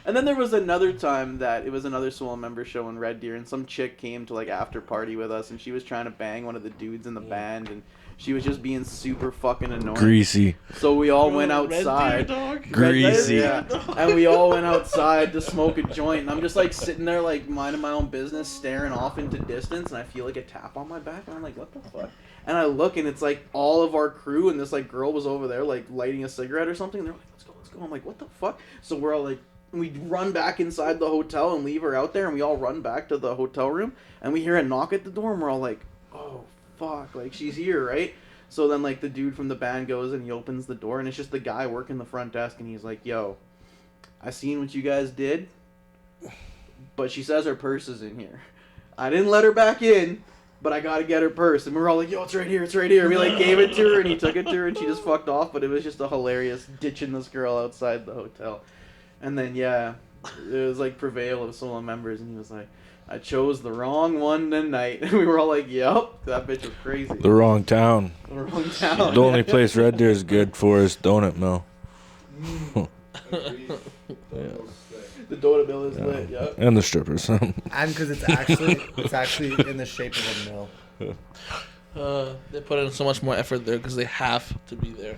And then there was another time that it was another Swollen Member show in Red Deer, and some chick came to like after party with us, and she was trying to bang one of the dudes in the band, and she was just being super fucking annoying. Greasy. So we all went outside. Greasy. Yeah. And we all went outside to smoke a joint, and I'm just like sitting there like minding my own business, staring off into distance, and I feel like a tap on my back, and I'm like, what the fuck? And I look, and it's like all of our crew, and this like girl was over there like lighting a cigarette or something, and they're like, let's go, let's go. I'm like, what the fuck? So we're all like, we run back inside the hotel and leave her out there, and we all run back to the hotel room, and we hear a knock at the door, and we're all like, oh fuck, like she's here, right? So then like the dude from the band goes and he opens the door, and it's just the guy working the front desk, and he's like, "Yo, I seen what you guys did, but she says her purse is in here. I didn't let her back in, but I gotta get her purse." And we're all like, "Yo, it's right here, it's right here." We like gave it to her, and he took it to her, and she just fucked off. But it was just a hilarious ditching this girl outside the hotel. And then yeah, it was like Prevail of Swollen Members, and he was like, "I chose the wrong one tonight." And we were all like, "Yup, that bitch was crazy." The wrong town. The wrong town. The only place Red Deer is good for is Donut Mill. The Donut Mill is lit, yeah. And the strippers. And because it's actually in the shape of a mill. They put in so much more effort there because they have to be there.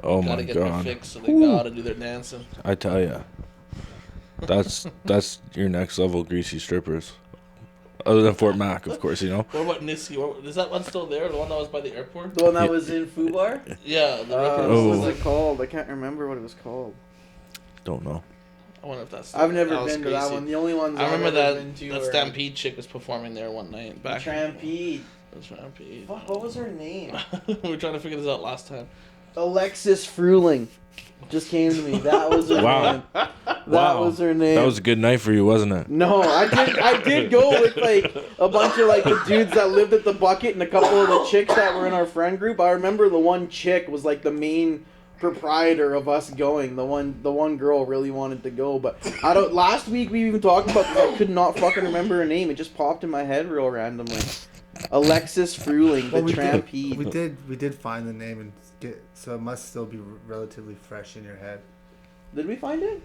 Oh Gotta my get their god. fix, so they gotta do their dancing. I tell ya. That's your next level greasy strippers. Other than Fort Mac, of course, you know. What about Nissi? Is that one still there? The one that was by the airport? The one that was in Fubar? Yeah. What was it called? I can't remember what it was called. Don't know. I wonder if that's. I've never that was been to that crazy. one. The only ones I remember I've ever been that to that are Stampede chick was performing there one night back. Trampede. The Stampede. Fuck, what was her name? We were trying to figure this out last time. Alexis Fruling. Just came to me. That was her Wow. name. That was her name. That was a good night for you, wasn't it? No, I did go with like a bunch of like the dudes that lived at the Bucket and a couple of the chicks that were in our friend group. I remember the one chick was like the main proprietor of us going. The one girl really wanted to go, but I don't. Last week we even talked about this. I could not fucking remember her name. It just popped in my head real randomly. Alexis Fruling, the Trampede. We did find the name, and So it must still be relatively fresh in your head. Did we find it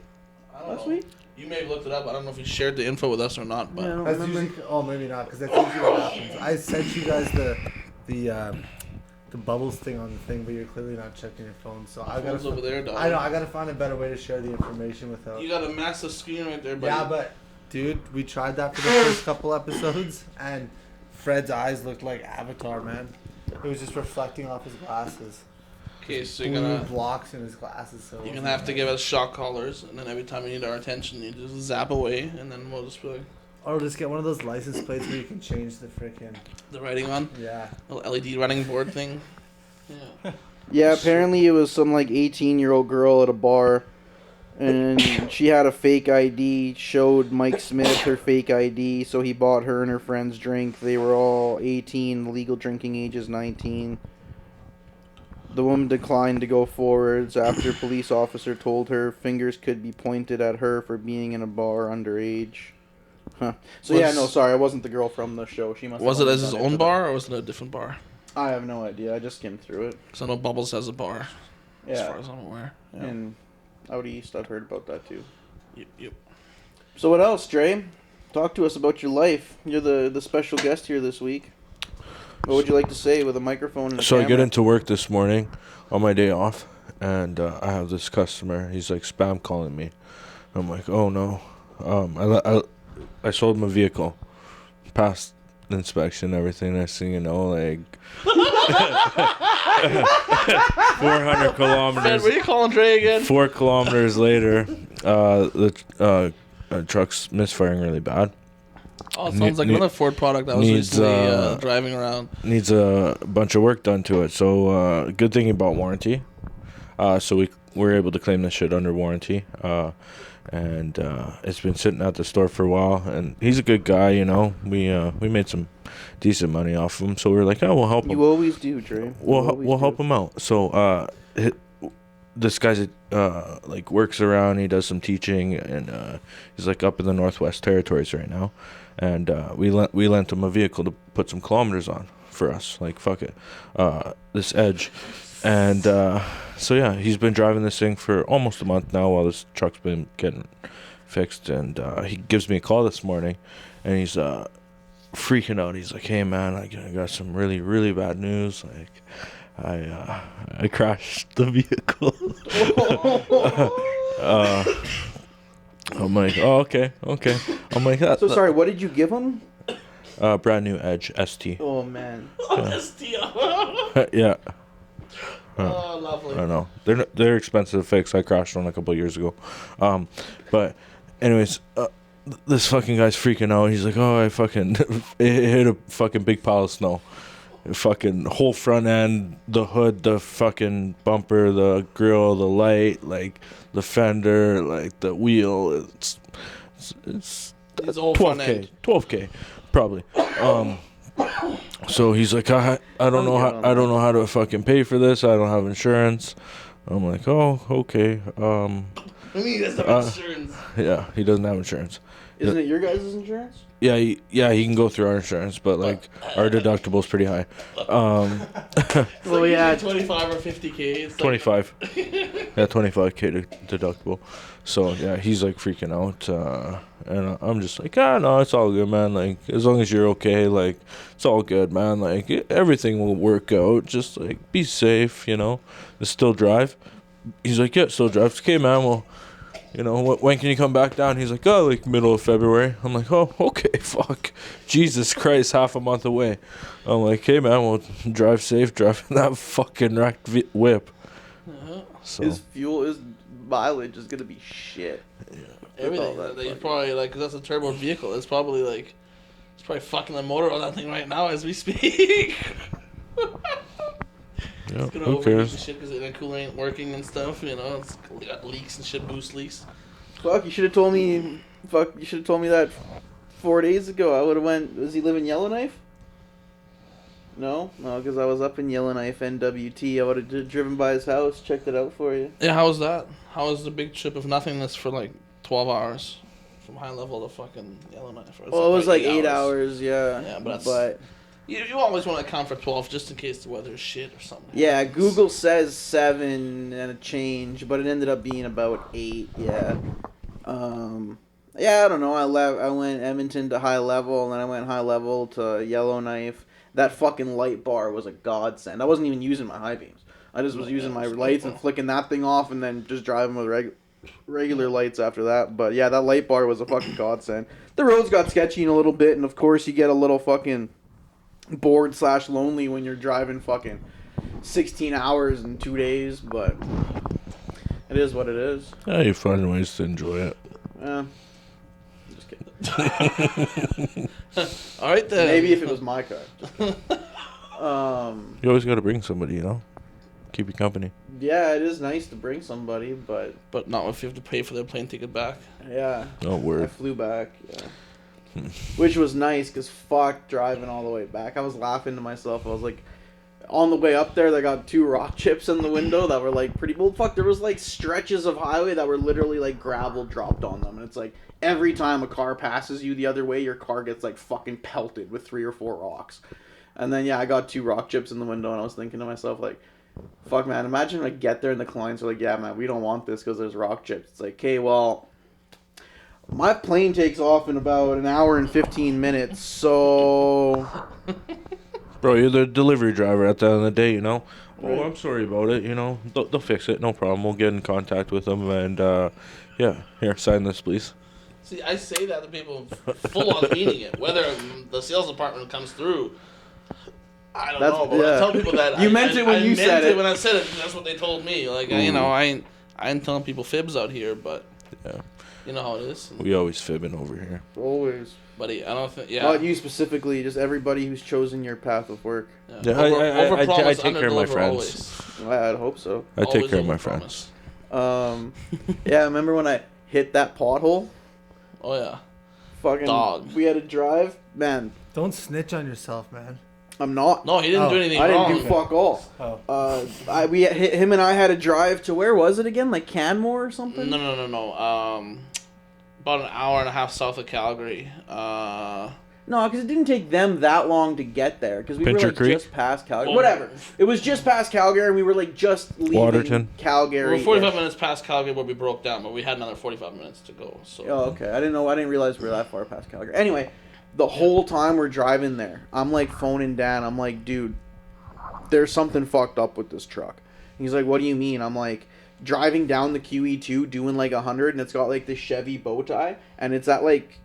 I don't last know. week? You may have looked it up. I don't know if you shared the info with us or not, but Yeah, I don't That's remember. usually, maybe not, because that's usually what happens. I sent you guys the bubbles thing on the thing, but you're clearly not checking your phone. So I phone's over gotta. there, dog. I know. I gotta find a better way to share the information without. You got a massive screen right there, buddy. Yeah, but dude, we tried that for the first couple episodes, and Fred's eyes looked like Avatar, man. It was just reflecting off his glasses. Okay, so you're Blue gonna blocks in his glasses. So you're gonna have to give us shock collars, and then every time you need our attention, you just zap away, and then we'll just be like Or just get one of those license plates where you can change the freaking. the writing on Yeah. little LED writing board thing. Yeah. Yeah, apparently it was some like 18-year-old girl at a bar, and she had a fake ID. Showed Mike Smith her fake ID, so he bought her and her friends drink. They were all 18. The legal drinking age is 19. The woman declined to go forwards after a police officer told her fingers could be pointed at her for being in a bar underage. Huh. So yeah, no, sorry, I wasn't the girl from the show. She must. Was have it only as his done it own for bar or was it a different bar? I have no idea. I just skimmed through it. Because I know Bubbles has a bar, as Yeah, far as I'm aware. Yeah. and out east, I've heard about that too. Yep. So what else, Dreigh? Talk to us about your life. You're the special guest here this week. What would you like to say with a microphone and a So I camera? get into work this morning on my day off, and I have this customer. He's like spam calling me. I'm like, oh no. I sold him a vehicle, passed the inspection, everything. Next thing you know, like 400 Fred, kilometers. what are you calling Dreigh again? 4 kilometers later, the truck's misfiring really bad. Oh, it sounds like Ne- another Ford product that was needs, recently driving around. Needs a bunch of work done to it. So good thing about warranty. So we were able to claim this shit under warranty. And it's been sitting at the store for a while. And he's a good guy, you know. We made some decent money off of him. So we're like, oh, we'll help him. You always do, Dreigh. We'll help him out. So this guy's like works around. He does some teaching, and he's like up in the Northwest Territories right now. And we lent him a vehicle to put some kilometers on for us. Like fuck it, this Edge, and so yeah, he's been driving this thing for almost a month now while this truck's been getting fixed. And he gives me a call this morning, and he's freaking out. He's like, "Hey man, I got some really really bad news. Like, I crashed the vehicle." I'm like, oh, okay. I'm like, So sorry, what did you give him? brand new Edge ST. Oh man. Yeah, Oh, lovely. I don't know. They're expensive to fix. I crashed one a couple of years ago. But anyways, this fucking guy's freaking out. He's like, oh, I fucking it hit a fucking big pile of snow. Fucking whole front end, the hood, the fucking bumper, the grill, the light, like the fender, like the wheel. It's His whole front end. 12K, probably. So he's like, I don't know how to fucking pay for this. I don't have insurance. I'm like, oh, okay. I mean, that's the insurance. Yeah, he doesn't have insurance. Isn't it your guys' insurance? Yeah, he can go through our insurance, but like our deductible's pretty high. Well, yeah. 25 or 50K. It's 25. Yeah, 25K deductible. So yeah, he's like freaking out, and I'm just like, no, it's all good, man. Like as long as you're okay, like it's all good, man. Like everything will work out. Just like be safe, you know. Still drive. He's like, yeah, still drive. Okay, man. Well, you know, when can you come back down? He's like, oh, like middle of February. I'm like, oh, okay, fuck. Jesus Christ, half a month away. I'm like, hey, man, well, drive safe, drive that fucking wrecked whip. So His mileage is gonna be shit. everything. They probably like, cause that's a turbo vehicle. It's probably fucking the motor on that thing right now as we speak. yeah, It's gonna who overheat and cares? shit because the cooler ain't working and stuff. You know, it's got leaks and shit, boost leaks. Fuck, you should have told me. Fuck, you should have told me that 4 days ago. I would have went. Does he live in Yellowknife? No, because I was up in Yellowknife NWT. I would have driven by his house, checked it out for you. Yeah, how was that? How was the big trip of nothingness for like 12 hours from high level to fucking Yellowknife? Well, it was like 8 hours, yeah. Yeah, but You always want to account for 12 just in case the weather's shit or something. Yeah, Google says 7 and a change, but it ended up being about 8. Yeah. Yeah, I don't know. I went Edmonton to high level, and then I went high level to Yellowknife. That fucking light bar was a godsend. I wasn't even using my high beams. I just was using my lights and flicking that thing off, and then just driving with regular lights after that. But yeah, that light bar was a fucking godsend. The roads got sketchy in a little bit, and of course you get a little fucking bored / lonely when you're driving fucking 16 hours in 2 days, but it is what it is. Yeah, you find ways to enjoy it. Just kidding. All right then. Maybe if it was my car. You always got to bring somebody, keep you company. Yeah, it is nice to bring somebody, but But not if you have to pay for their plane ticket back. yeah. Oh, I word. flew back, yeah. Which was nice, because fuck driving all the way back. I was laughing to myself. I was like, on the way up there, they got 2 rock chips in the window that were like pretty... Well, fuck, there was like stretches of highway that were literally like gravel dropped on them. And it's like, every time a car passes you the other way, your car gets like fucking pelted with 3 or 4 rocks. And then, yeah, I got 2 rock chips in the window, and I was thinking to myself, like, fuck, man, imagine when I get there and the clients are like, yeah, man, we don't want this because there's rock chips. It's like, okay, well... My plane takes off in about an hour and 15 minutes, so... Bro, you're the delivery driver at the end of the day, Oh, I'm sorry about it, They'll fix it, no problem. We'll get in contact with them, and, yeah. Here, sign this, please. See, I say that to people full on meaning it. Whether the sales department comes through, I don't know. But I tell people that You meant it when you said it. When I said it, that's what they told me. Like, I ain't telling people fibs out here, but Yeah. you know how it is. We always fibbing over here. Always. Buddy, I don't think. Yeah. Not you specifically, just everybody who's chosen your path of work. Yeah, I Overpromise, take care of my underdeliver friends. always. I'd hope so. I take Always care of my overpromise. friends. Yeah, remember when I hit that pothole? Oh yeah. Fucking Dog. We had to drive. Man, Don't snitch on yourself, man. I'm not. No, he didn't do Oh, anything I wrong. didn't do fuck all. Oh. Him and I had to drive to, where was it again? Like Canmore or something? No. About an hour and a half south of Calgary. No, because it didn't take them that long to get there. Because we Pincher were like Creek? just past Calgary. Oh. Whatever. It was just past Calgary, and we were like just leaving Waterton? Calgary. We're 45 minutes past Calgary where we broke down, but we had another 45 minutes to go. So. Oh, okay. I didn't realize we were that far past Calgary. Anyway, the whole time we're driving there, I'm like phoning Dan. I'm like, dude, there's something fucked up with this truck. He's like, what do you mean? I'm like, driving down the QE2 doing like 100, and it's got like the Chevy bow tie, and it's at like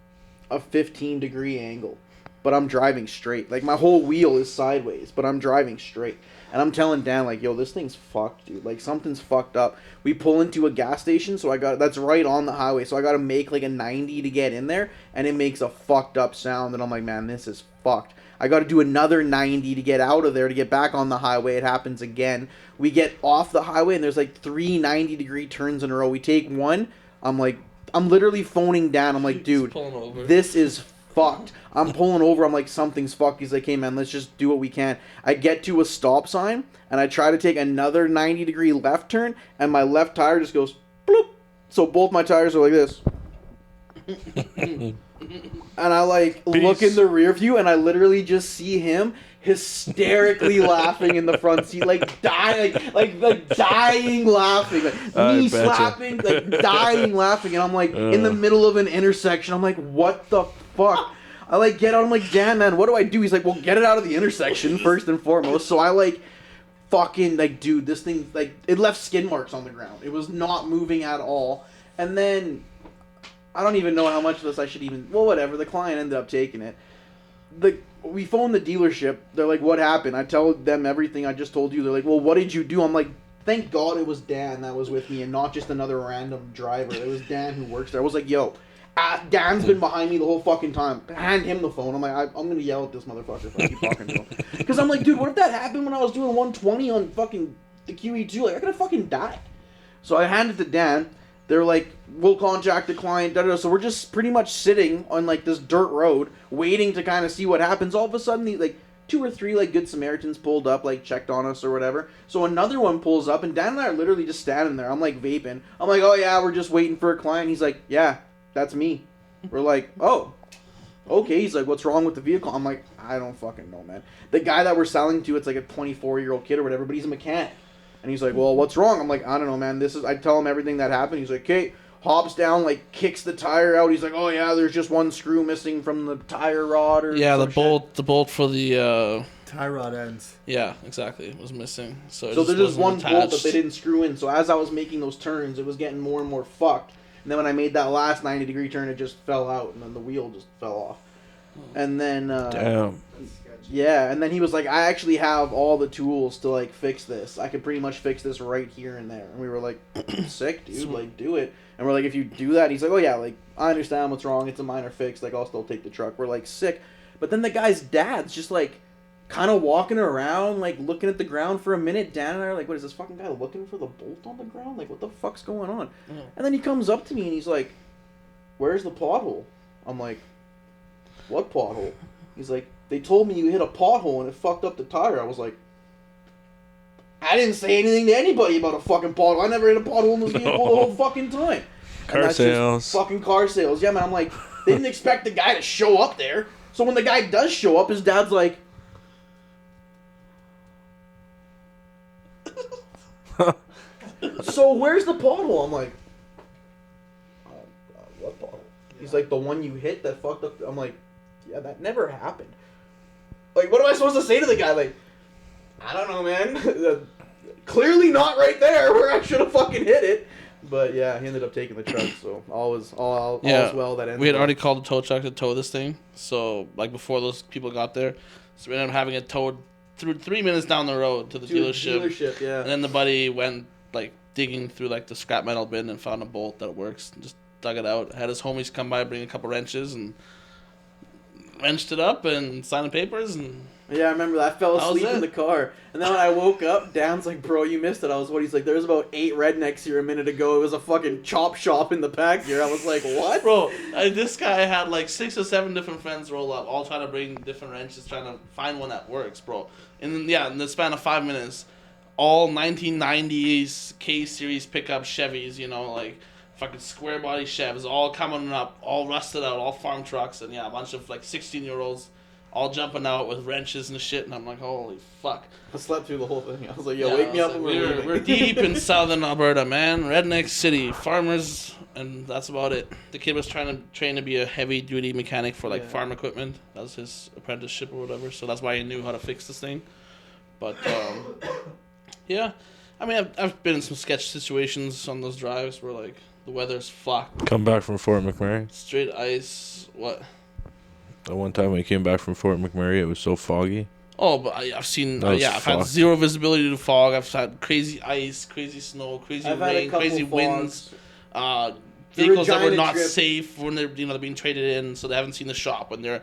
a 15-degree angle. But I'm driving straight. Like, my whole wheel is sideways, but I'm driving straight. And I'm telling Dan, like, yo, this thing's fucked, dude. Like, something's fucked up. We pull into a gas station, so that's right on the highway. So I got to make, like, a 90 to get in there, and it makes a fucked up sound. And I'm like, man, this is fucked. I got to do another 90 to get out of there to get back on the highway. It happens again. We get off the highway, and there's, like, 3 90-degree turns in a row. We take one. I'm literally phoning Dan. I'm like, dude, this is fucked. I'm pulling over. I'm like, something's fucked. He's like, hey, man, let's just do what we can. I get to a stop sign, and I try to take another 90-degree left turn, and my left tire just goes bloop. So both my tires are like this. And I, like, look in the rear view, and I literally just see him hysterically laughing in the front seat, like dying laughing, like knee slapping, like dying laughing. And I'm like in the middle of an intersection. I'm like, what the fuck? I like get out. I'm like, Dan, man, what do I do? He's like, well, get it out of the intersection first and foremost. So I like fucking like, dude, this thing, like, it left skid marks on the ground. It was not moving at all. And then I don't even know how much of this I should even. Well, whatever. The client ended up taking it. We phoned the dealership. They're like, what happened? I tell them everything I just told you. They're like, well, what did you do? I'm like, thank God it was Dan that was with me and not just another random driver. It was Dan who works there. I was like, yo, Dan's been behind me the whole fucking time. Hand him the phone. I'm like, I'm going to yell at this motherfucker if I keep talking to him. Because I'm like, dude, what if that happened when I was doing 120 on fucking the QE2? Like, I could have fucking died. So I hand it to Dan. They're like, we'll contact the client, da-da-da. So we're just pretty much sitting on, like, this dirt road, waiting to kind of see what happens. All of a sudden, like, 2 or 3, like, Good Samaritans pulled up, like, checked on us or whatever. So another one pulls up, and Dan and I are literally just standing there. I'm, like, vaping. I'm like, oh, yeah, we're just waiting for a client. He's like, yeah, that's me. We're like, oh. okay. He's like, what's wrong with the vehicle? I'm like, I don't fucking know, man. The guy that we're selling to, it's like a 24-year-old kid or whatever, but he's a mechanic. And he's like, well, what's wrong? I'm like, I don't know, man. I tell him everything that happened. He's like, okay. Hops down, like, kicks the tire out. He's like, oh, yeah, there's just one screw missing from the tire rod or Yeah, some the bolt for the Tie rod ends. yeah, exactly, was missing. So So there's just wasn't one bolt that attached. they didn't screw in. So as I was making those turns, it was getting more and more fucked. And then when I made that last 90-degree turn, it just fell out, and then the wheel just fell off. And then Damn. yeah, and then he was like, I actually have all the tools to, like, fix this. I could pretty much fix this right here and there. And we were like, sick, dude, like, do it. And we're like, if you do that, he's like, oh yeah, like, I understand what's wrong. It's a minor fix. Like, I'll still take the truck. We're like, sick. But then the guy's dad's just, like, kind of walking around, like, looking at the ground for a minute. Dan and I are like, what is this fucking guy looking for the bolt on the ground? Like, what the fuck's going on? Yeah. And then he comes up to me and he's like, where's the pothole? I'm like, what pothole? He's like, they told me you hit a pothole and it fucked up the tire. I was like, I didn't say anything to anybody about a fucking pothole. I never hit a pothole in this vehicle the whole fucking time. Car that's sales. just fucking car sales. Yeah, man. I'm like, they didn't expect the guy to show up there. So when the guy does show up, his dad's like, so where's the pothole? I'm like, what pothole? He's like, the one you hit that fucked up. I'm like, yeah, that never happened. Like, what am I supposed to say to the guy? Like, I don't know, man. Clearly not right there where I should have fucking hit it. But yeah, he ended up taking the truck, so all is well that ended. We had well. already called the tow truck to tow this thing, so like before those people got there, so we ended up having it towed through 3 minutes down the road to the dealership. Yeah. And then the buddy went like digging through like the scrap metal bin and found a bolt that works. And just dug it out. Had his homies come by, bring a couple wrenches, and wrenched it up and signed the papers. And Yeah, I remember that. I fell That was asleep in it. the car. And then when I woke up, Dan's like, bro, you missed it. I was what? He's like, there's about 8 rednecks here a minute ago. It was a fucking chop shop in the back here. I was like, what? bro, this guy had like 6 or 7 different friends roll up, all trying to bring different wrenches, trying to find one that works, bro. And then, yeah, in the span of 5 minutes, all 1990s K-Series pickup Chevys, you know, like fucking square body Chevs, all coming up, all rusted out, all farm trucks, and yeah, a bunch of like 16-year-olds all jumping out with wrenches and shit, and I'm like, holy fuck. I slept through the whole thing. I was like, yo, wake me I up was when like, we're leaving. we're deep in southern Alberta, man. Redneck city, farmers, and that's about it. The kid was trying to train to be a heavy-duty mechanic for like Yeah. farm equipment. That was his apprenticeship or whatever, so that's why he knew how to fix this thing. But yeah, I mean, I've been in some sketch situations on those drives where like the weather's fucked, Come back from Fort McMurray. straight ice. What? The one time we came back from Fort McMurray, it was so foggy. Oh, but I've seen, That was I've had fucked. zero visibility to fog. I've had crazy ice, crazy snow, crazy I've had a rain, couple crazy winds. fogs. Vehicles that were Regina not trip. safe when they're they're being traded in, so they haven't seen the shop when they're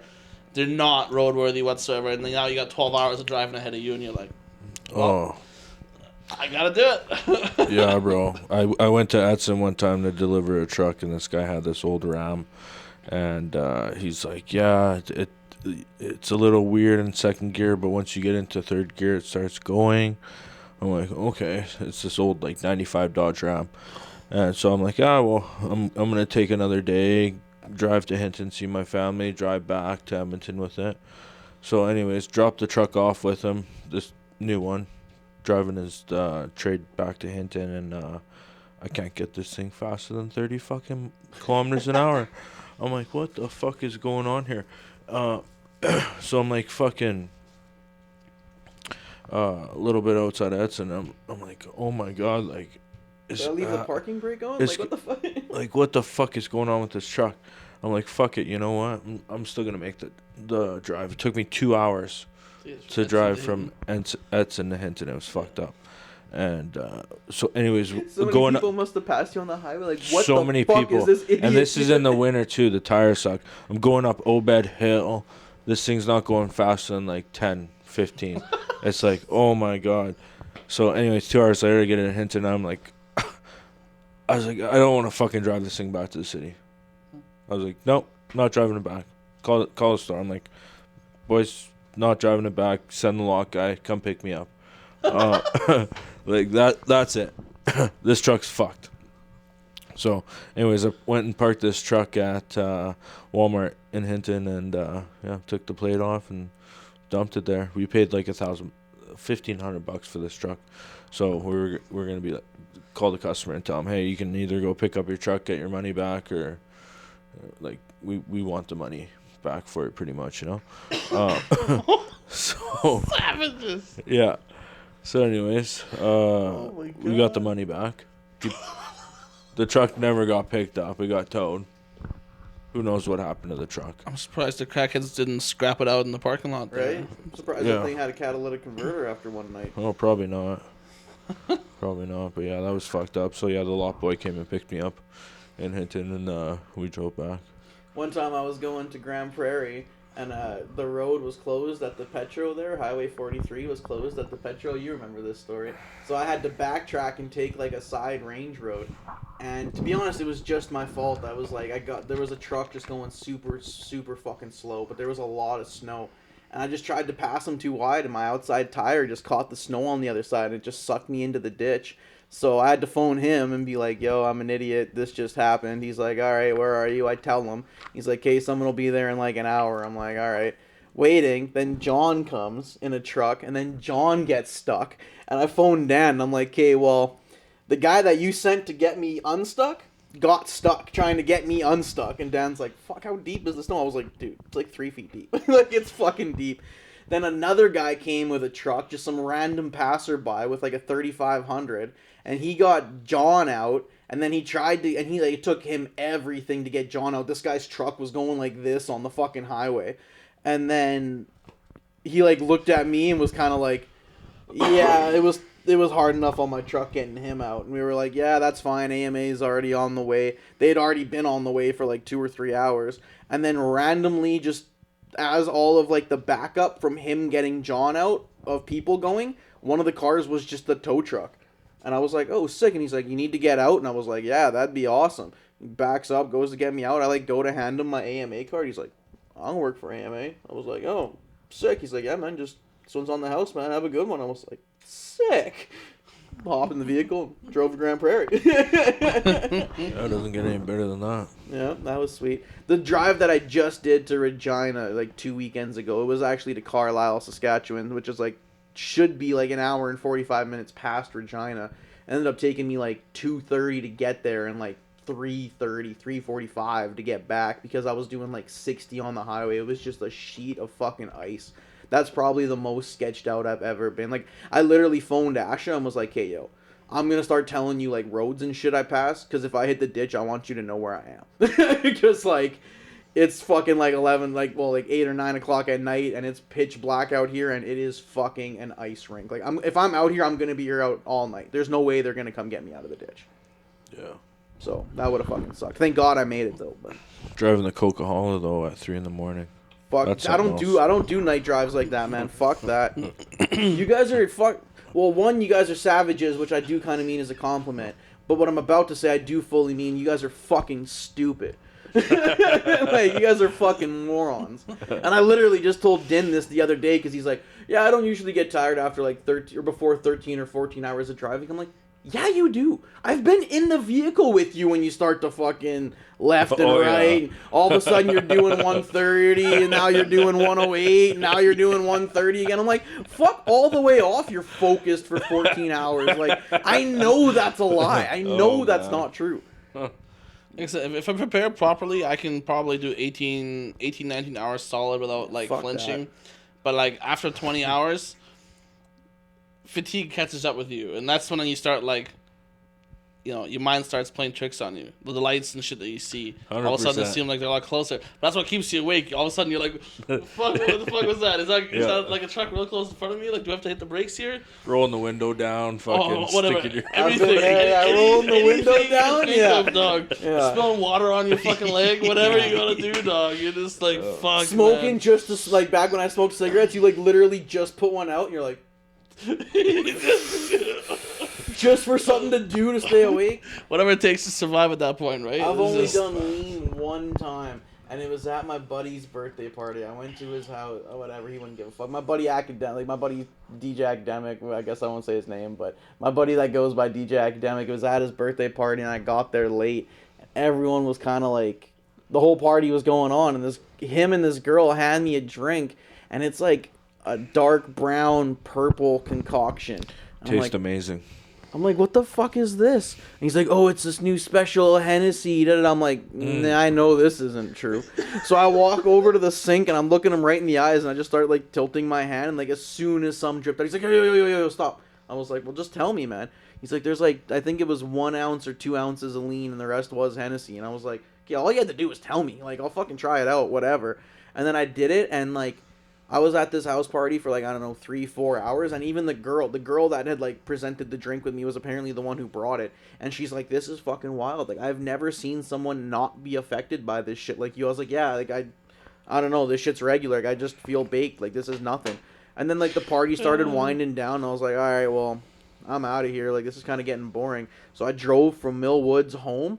not roadworthy whatsoever. And then now you got 12 hours of driving ahead of you, and you're like, Oh, I gotta do it. yeah, bro. I went to Edson one time to deliver a truck, and this guy had this old Ram, and he's like, yeah, it's a little weird in second gear, but once you get into third gear, it starts going. I'm like, okay, it's this old like '95 Dodge Ram, and so I'm like, yeah, well, I'm gonna take another day, drive to Hinton, see my family, drive back to Edmonton with it. So, anyways, drop the truck off with him, this new one, driving his trade back to Hinton, and I can't get this thing faster than 30 fucking kilometers an hour. I'm like, what the fuck is going on here? So I'm like fucking a little bit outside Edson. I'm like, oh my god, like, Did I leave the parking brake on? it's- Like, what the fuck? like, what the fuck is going on with this truck? I'm like, fuck it, you know what? I'm still gonna make the drive. It took me 2 hours to drive from Edson to Hinton. It was fucked up. And so, anyways, So many going people must have passed you on the highway. Like, what so the many fuck people, is this idiot and this is doing? in the winter too. The tires suck. I'm going up Obed Hill. This thing's not going faster than like 10, 15. It's like, oh my god. So, anyways, 2 hours later, I get in Hinton. I'm like, I was like, I don't want to fucking drive this thing back to the city. I was like, nope, not driving it back. Call the store. I'm like, boys, not driving it back. Send the lock guy, come pick me up. Like that. That's it. This truck's fucked. So, anyways, I went and parked this truck at Walmart in Hinton, and took the plate off and dumped it there. We paid like $1,500 for this truck, so we're gonna be like, call the customer and tell them, hey, you can either go pick up your truck, get your money back, or like we want the money back for it, pretty much, you know. So Savages. yeah. So, anyways, we got the money back. The truck never got picked up. It got towed. Who knows what happened to the truck? I'm surprised the crackheads didn't scrap it out in the parking lot. There. Right? I'm surprised Yeah. that thing had a catalytic converter after one night. Oh, probably not. Probably not. But yeah, that was fucked up. So yeah, the lot boy came and picked me up in Hinton, and we drove back. One time I was going to Grand Prairie, and the road was closed at the Petro there. Highway 43 was closed at the Petro. You remember this story. So I had to backtrack and take like a side range road. And to be honest, it was just my fault. I was like, there was a truck just going super, super fucking slow, but there was a lot of snow. And I just tried to pass him too wide, and my outside tire just caught the snow on the other side, and it just sucked me into the ditch. So I had to phone him and be like, yo, I'm an idiot. This just happened. He's like, all right, where are you? I tell him. He's like, hey, someone will be there in like an hour. I'm like, all right. Waiting. Then John comes in a truck, and then John gets stuck. And I phoned Dan, and I'm like, okay, well, the guy that you sent to get me unstuck got stuck trying to get me unstuck. And Dan's like, fuck, how deep is the snow? I was like, dude, it's like 3 feet deep. Like, it's fucking deep. Then another guy came with a truck, just some random passerby with like a 3500, and he got John out, and then he tried to, and he like took him everything to get John out. This guy's truck was going like this on the fucking highway, and then he like looked at me and was kind of like, yeah, it was hard enough on my truck getting him out, and we were like, yeah, that's fine. AMA's already on the way. They'd already been on the way for like 2 or 3 hours, and then randomly just as all of like the backup from him getting John out of people going, one of the cars was just the tow truck. And I was like, oh, sick. And he's like, you need to get out. And I was like, yeah, that'd be awesome. He backs up, goes to get me out. I like go to hand him my AMA card. He's like, I don't work for AMA. I was like, oh, sick. He's like, yeah, man, just this one's on the house, man. Have a good one. I was like, sick. Hop in the vehicle, drove to Grand Prairie. That doesn't get any better than that. Yeah, that was sweet. The drive that I just did to Regina like 2 weekends ago, it was actually to Carlisle, Saskatchewan, which is like should be like an hour and 45 minutes past Regina. Ended up taking me like 2:30 to get there and like 3:45 to get back because I was doing like 60 on the highway. It was just a sheet of fucking ice. That's probably the most sketched out I've ever been. Like, I literally phoned Asha and was like, hey, yo, I'm going to start telling you, like, roads and shit I pass, because if I hit the ditch, I want you to know where I am. Because, like, it's fucking, like, 8 or 9 o'clock at night, and it's pitch black out here, and it is fucking an ice rink. Like, if I'm out here, I'm going to be here out all night. There's no way they're going to come get me out of the ditch. Yeah. So, that would have fucking sucked. Thank God I made it, though. But Driving the Coca-Cola, though, at 3 in the morning. fuck, I don't do night drives like that, man. Fuck that. You guys are Well, one, you guys are savages, which I do kind of mean as a compliment. But what I'm about to say, I do fully mean. You guys are fucking stupid. Like, you guys are fucking morons. And I literally just told Din this the other day because he's like, yeah, I don't usually get tired after like 13 or before 13 or 14 hours of driving. I'm like, yeah, you do. I've been in the vehicle with you when you start to fucking left and right. Yeah. All of a sudden you're doing 130, and now you're doing 108, and now you're doing 130 again. I'm like, fuck all the way off. You're focused for 14 hours. Like, I know that's a lie. I know that's not true. Like I said, if I prepare properly, I can probably do 18, 19 hours solid without like Fuck flinching. that. But like after 20 hours, fatigue catches up with you, and that's when you start like, you know, your mind starts playing tricks on you. The lights and shit that you see, all of a sudden they 100%. seem like they're a lot closer. But that's what keeps you awake. All of a sudden you're like, fuck, what the fuck was that? Is that like a truck real close in front of me? Like, do I have to hit the brakes here? Rolling the window down, fucking Whatever. sticking your... Everything. Rolling the window Anything you down, think yeah. of, dog. Yeah. Spilling water on your fucking leg, whatever you gotta do, dog. You're just like, fuck, Smoking man. just to, like, back when I smoked cigarettes, you, like, literally just put one out, and you're like, just for something to do to stay awake. Whatever it takes to survive at that point, right? I've It's only just- done lean one time, and it was at my buddy's birthday party. I went to his house, or whatever. He wouldn't give a fuck. My buddy academic, my buddy DJ Academic. I guess I won't say his name, but my buddy that goes by DJ Academic. It was at his birthday party, and I got there late. And everyone was kind of like, the whole party was going on, and him and this girl had me a drink, and it's like a dark brown purple concoction. Tastes amazing. I'm like, what the fuck is this? And he's like, oh, it's this new special Hennessy. I'm like, nah, I know this isn't true. So I walk over to the sink, and I'm looking him right in the eyes, and I just start, like, tilting my hand. And, like, as soon as some dripped out, he's like, yo, stop. I was like, well, just tell me, man. He's like, there's, like, I think it was 1 ounce or 2 ounces of lean, and the rest was Hennessy. And I was like, yeah, all you had to do was tell me. Like, I'll fucking try it out, whatever. And then I did it, and, like, I was at this house party for, like, I don't know, 3-4 hours, and even the girl that had, like, presented the drink with me was apparently the one who brought it, and she's like, this is fucking wild. Like, I've never seen someone not be affected by this shit like you. I was like, yeah, like, I don't know, this shit's regular. Like, I just feel baked. Like, this is nothing. And then, like, the party started winding down, and I was like, all right, well, I'm out of here. Like, this is kind of getting boring. So I drove from Mill Woods home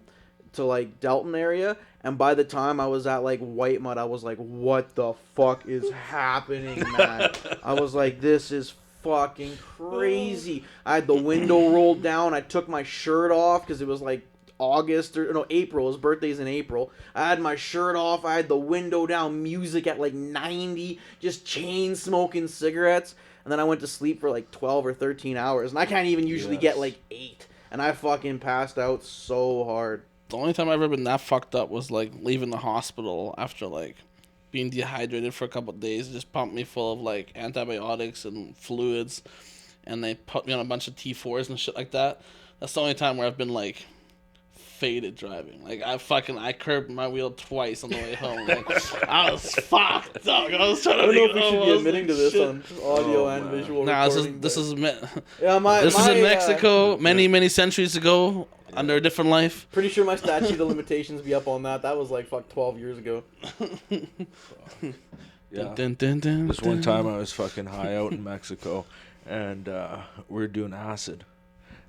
to, like, Dreighton area, and by the time I was at, like, White Mud, I was like, what the fuck is happening, man? I was like, this is fucking crazy. I had the window rolled down. I took my shirt off because it was, like, August, or no, April. His birthday's in April. I had my shirt off. I had the window down, music at, like, 90, just chain smoking cigarettes. And then I went to sleep for, like, 12 or 13 hours. And I can't even usually get, like, 8. And I fucking passed out so hard. The only time I've ever been that fucked up was, like, leaving the hospital after, like, being dehydrated for a couple of days. They just pumped me full of, like, antibiotics and fluids, and they put me on a bunch of T4s and shit like that. That's the only time where I've been, like, faded driving. Like, I curbed my wheel twice on the way home. Like, I was fucked, dog. I was trying to I don't know if we make should it be home. admitting to this on audio and visual Nah, recording. this is in in Mexico many centuries ago under a different life. Pretty sure my statute of limitations be up on that. That was like 12 years ago. Yeah. Dun, dun, dun, This one dun. time I was fucking high out in Mexico, and we were doing acid.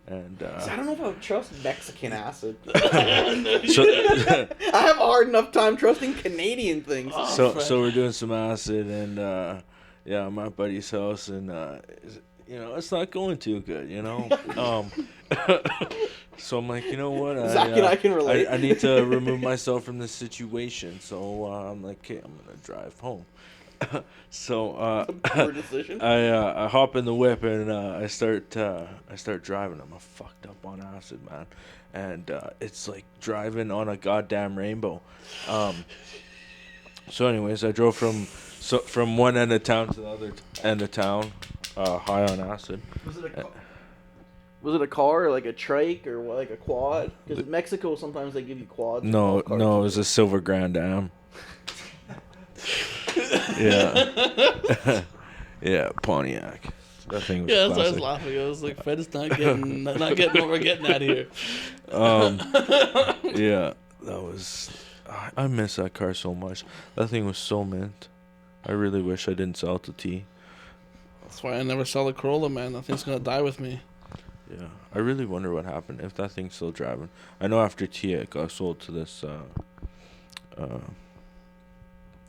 And I don't know if I would trust Mexican acid. so I have a hard enough time trusting Canadian things. so we're doing some acid, and I'm at my buddy's house, and it's not going too good, So I'm like, you know what? Zach and I can relate. I need to remove myself from this situation. So I'm like, okay, I'm gonna drive home. So Poor decision. I hop in the whip, and I start driving. I'm fucked up on acid, man, and it's like driving on a goddamn rainbow. So anyways, I drove from one end of town to the other end of town, high on acid. Was it a car or like a trike or like a quad? Because Mexico sometimes they give you quads. No, it was a Silver Grand Am. Yeah. Yeah, Pontiac. That thing was Yeah, that's why I was classic. laughing. I was like, Fred is not getting what we're getting out of here. Yeah, that was. I miss that car so much. That thing was so mint. I really wish I didn't sell it to T. That's why I never sell the Corolla, man. That thing's gonna die with me. Yeah, I really wonder what happened if that thing's still driving. I know after T it got sold to this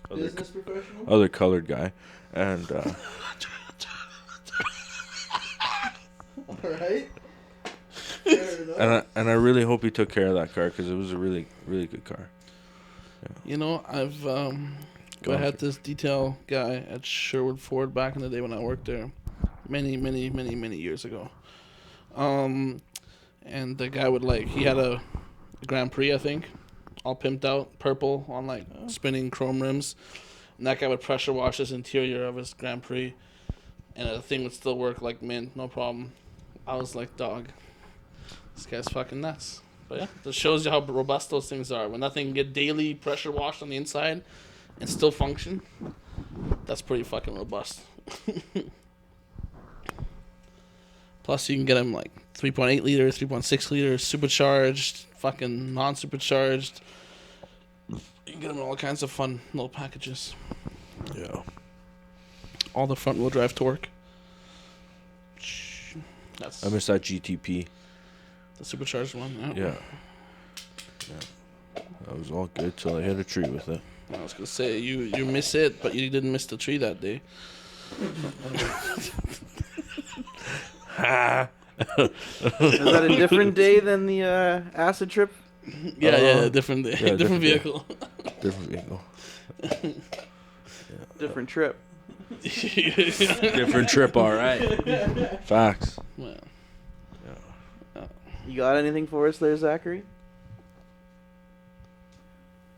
Business professional? other colored guy, and Alright. and I really hope he took care of that car because it was a really really good car. You know, I've I had this detail guy at Sherwood Ford back in the day when I worked there, many years ago. And the guy would he had a Grand Prix, I think, all pimped out, purple on spinning chrome rims. And that guy would pressure wash his interior of his Grand Prix, and the thing would still work like mint, no problem. I was like, dog, this guy's fucking nuts. But yeah, that shows you how robust those things are. When that thing can get daily pressure washed on the inside and still function, that's pretty fucking robust. Plus, you can get them 3.8 liters, 3.6 liters, supercharged, fucking non-supercharged. You can get them in all kinds of fun little packages. Yeah. All the front-wheel drive torque. That's I miss that GTP. the supercharged one. Yeah. That was all good till I hit a tree with it. I was gonna say you miss it, but you didn't miss the tree that day. Is that a different day than the acid trip? Yeah, different day, yeah, different vehicle. Different vehicle. Different trip. Different trip, all right. Facts. Well, You got anything for us there, Zachary?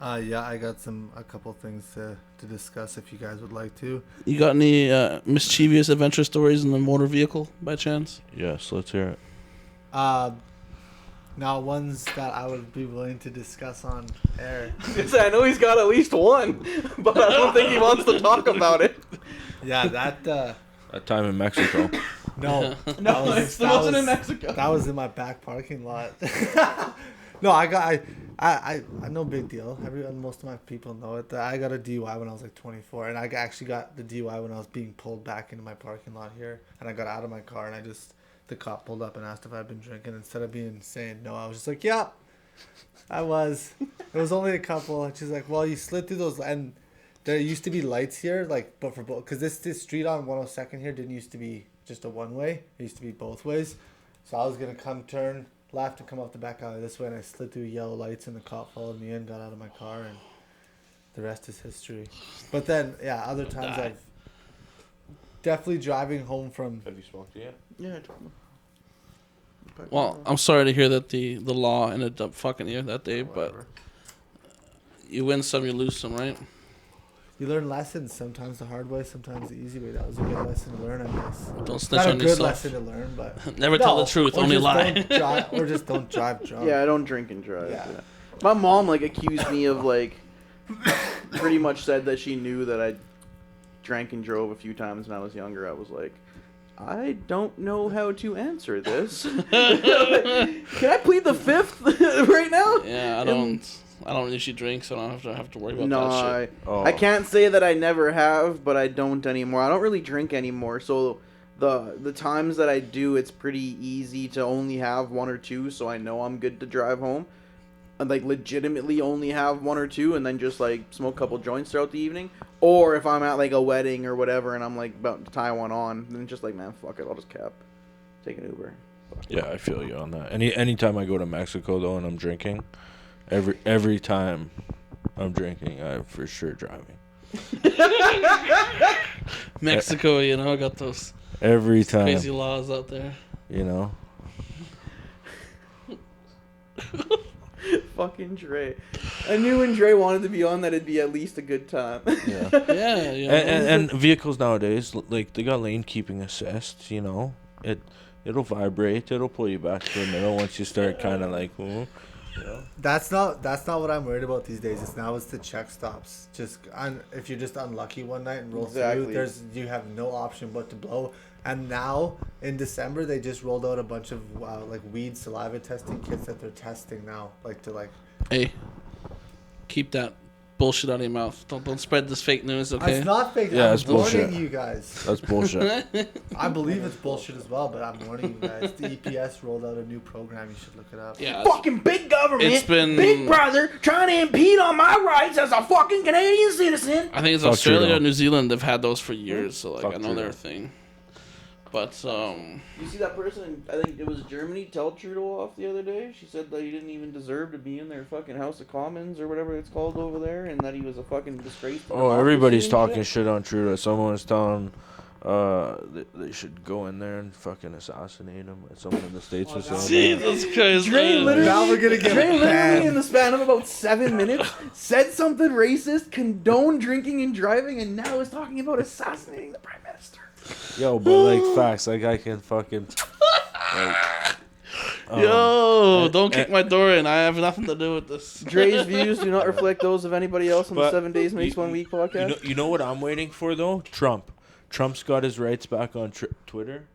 Yeah, I got a couple things to discuss if you guys would like to. you got any mischievous adventure stories in the motor vehicle by chance? Yes, let's hear it. Now, ones that I would be willing to discuss on air. I know he's got at least one, but I don't think he wants to talk about it. Yeah, that. That time in Mexico. No, No, it wasn't in Mexico. That was in my back parking lot. No, I no big deal. Most of my people know it. I got a DUI when I was like 24, and I actually got the DUI when I was being pulled back into my parking lot here, and I got out of my car, and the cop pulled up and asked if I'd been drinking. Instead of saying no, I was just like, yeah, I was. It was only a couple. And she's like, well, you slid through those, and there used to be lights here, like, but for both, because this street on 102nd here didn't used to be just a one way. It used to be both ways. So I was gonna turn left and come off the back alley this way, and I slid through yellow lights, and the cop followed me in, got out of my car, and the rest is history. But then, yeah, other times I've definitely driving home from. Have you smoked yet? Yeah. Well, I'm sorry to hear that the law ended up fucking you that day, but you win some, you lose some, right? You learn lessons, sometimes the hard way, sometimes the easy way. That was a good lesson to learn, I guess. Don't snitch Not a on good yourself. lesson to learn, but Never tell the truth, or only just lie. or just don't drive drunk. Yeah, I don't drink and drive. Yeah. Yeah. My mom accused me of pretty much said that she knew that I drank and drove a few times when I was younger. I was like, I don't know how to answer this. Can I plead the fifth right now? Yeah, I don't usually drink, so I don't have to worry about No, that shit. I can't say that I never have, but I don't anymore. I don't really drink anymore, so the times that I do, it's pretty easy to only have one or two, so I know I'm good to drive home. And legitimately only have one or two, and then just smoke a couple joints throughout the evening. Or if I'm at a wedding or whatever, and I'm about to tie one on, then just man, fuck it, I'll just take an Uber. Yeah, I feel you on that. Anytime I go to Mexico though and I'm drinking, every time I'm drinking, I'm for sure driving. Mexico, got those Every time. crazy laws out there. You know. Fucking Dreigh. I knew when Dreigh wanted to be on that it'd be at least a good time. Yeah. Yeah. And vehicles nowadays, they got lane keeping assist. It'll vibrate. It'll pull you back to the middle once you start kind of That's not what I'm worried about these days. It's the check stops. If you're just unlucky one night and roll through, you have no option but to blow. And now in December they just rolled out a bunch of weed saliva testing kits that they're testing now, Hey, keep that bullshit out of your mouth. Don't spread this fake news, okay? It's not fake. Yeah, I'm it's bullshit. warning you guys. That's bullshit. I believe it's bullshit as well, but I'm warning you guys. The EPS rolled out a new program. You should look it up. Yeah. Fucking big government, It's been- Big Brother trying to impede on my rights as a fucking Canadian citizen. I think it's Fuck Australia Trudeau. or New Zealand. They've had those for years, so Fuck I know they're Trudeau. a thing. But You see that person, I think it was Germany, tell Trudeau off the other day? She said that he didn't even deserve to be in their fucking House of Commons or whatever it's called over there, and that he was a fucking disgrace to democracy Everybody's and talking shit. shit on Trudeau. Someone was telling they should go in there and fucking assassinate him. Someone in the States was saying that. Jesus Christ, Dreigh man. literally, Now we're gonna get Dreigh literally banned. in the span of about 7 minutes said something racist, condoned drinking and driving, and now is talking about assassinating the Prime Minister. Yo, but facts, I can fucking. Yo, don't kick my door in. I have nothing to do with this. Draigh's views do not reflect those of anybody else on the But 7 Days Makes 1 Week podcast. You know what I'm waiting for though? Trump's got his rights back on Twitter.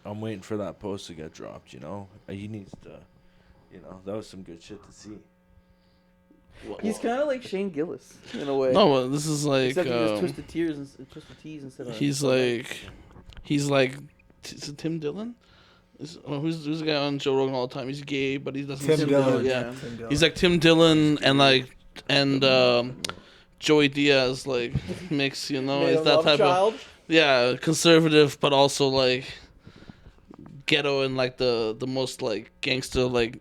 I'm waiting for that post to get dropped. He needs to. That was some good shit to see. He's kind of like Shane Gillis in a way. No, this is Except he just twisted T's instead of. he's like Tim Dillon. Who's the guy on Joe Rogan all the time? He's gay, but he doesn't. Tim seem Dillon. to- yeah. Tim Dillon. He's like Tim Dillon and and Joey Diaz like mix. You know, Made is a that love type child. of conservative, but also like ghetto in like the most like gangster like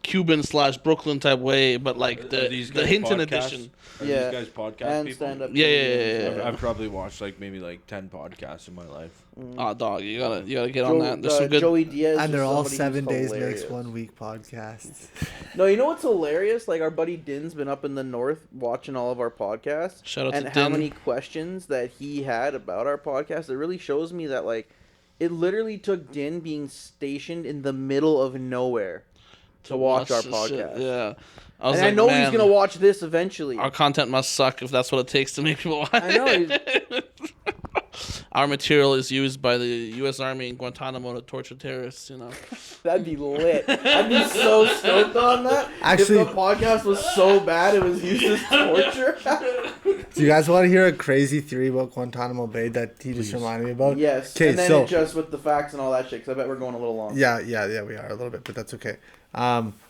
Cuban / Brooklyn type way, but like the Hinton edition. Are Yeah. these guys podcast And people? stand up. Yeah. I've probably watched like maybe like 10 podcasts in my life. Oh, dog, you gotta get on that. There's some good. Joey Diaz, And is they're all somebody 7 who's days hilarious. makes 1 week podcasts. No, you know what's hilarious? Like our buddy Din's been up in the north watching all of our podcasts. Shout out and to how Din. many questions that he had about our podcast. It really shows me that like it literally took Din being stationed in the middle of nowhere to watch our this shit. podcast. Yeah, I was And I like, know man, he's gonna watch this eventually. our content must suck if that's what it takes to make people watch. I know. Our material is used by the U.S. Army in Guantanamo to torture terrorists. You know. That'd be lit. I'd be so stoked on that. Actually- if the podcast was so bad it was used as torture. Do you guys want to hear a crazy theory about Guantanamo Bay that he just reminded me about? Yes. Okay, And then so it just with the facts and all that shit. Because I bet we're going a little long. yeah, we are a little bit, but that's okay.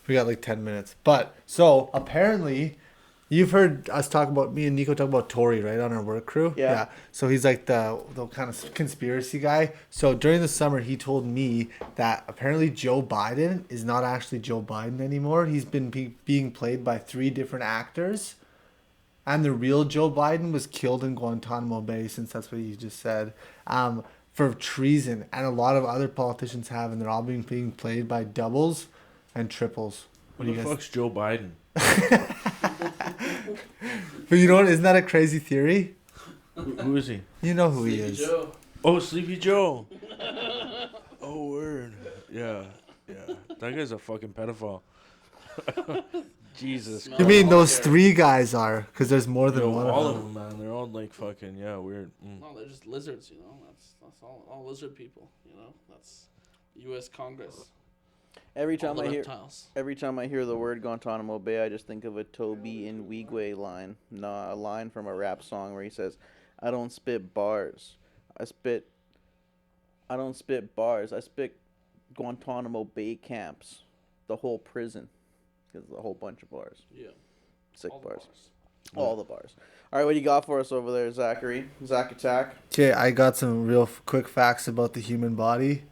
We got like 10 minutes. But so apparently, you've heard us talk about me and Nico talk about Tori, right, on our work crew. Yeah. So he's like the kind of conspiracy guy. So during the summer, he told me that apparently Joe Biden is not actually Joe Biden anymore. He's been being played by 3 different actors. And the real Joe Biden was killed in Guantanamo Bay, since that's what you just said, for treason. And a lot of other politicians have, and they're all being played by doubles and triples. What Who do you the guys? fuck's Joe Biden? But you know what? Isn't that a crazy theory? Who is he? You know who he is. Joe. Oh, Sleepy Joe. Oh, word. Yeah. That guy's a fucking pedophile. Jesus. You mean those 3 guys are? Because there's more than Yo, one all of of them. them, man. They're all like fucking, weird. No, they're just lizards. You know, that's all lizard people. You know, that's U.S. Congress. Every All time the I hear reptiles. the word Guantanamo Bay, I just think of a Toby in Wigway line. No, a line from a rap song where he says, "I don't spit bars. I don't spit bars. I spit Guantanamo Bay camps. The whole prison. Because there's a whole bunch of bars. Yeah. Sick All the bars. bars. All the bars. All right, what do you got for us over there, Zachary? Zach Attack. Okay, I got some real quick facts about the human body.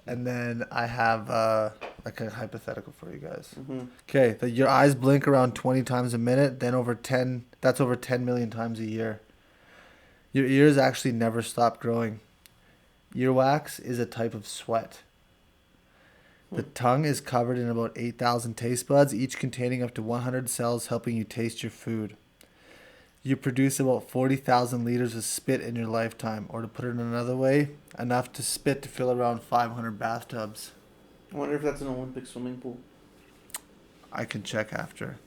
And then I have like a hypothetical for you guys. Okay, your eyes blink around 20 times a minute, then that's over 10 million times a year. Your ears actually never stop growing. Earwax is a type of sweat. The tongue is covered in about 8,000 taste buds, each containing up to 100 cells helping you taste your food. You produce about 40,000 liters of spit in your lifetime, or to put it another way, enough to spit to fill around 500 bathtubs. I wonder if that's an Olympic swimming pool. I can check after.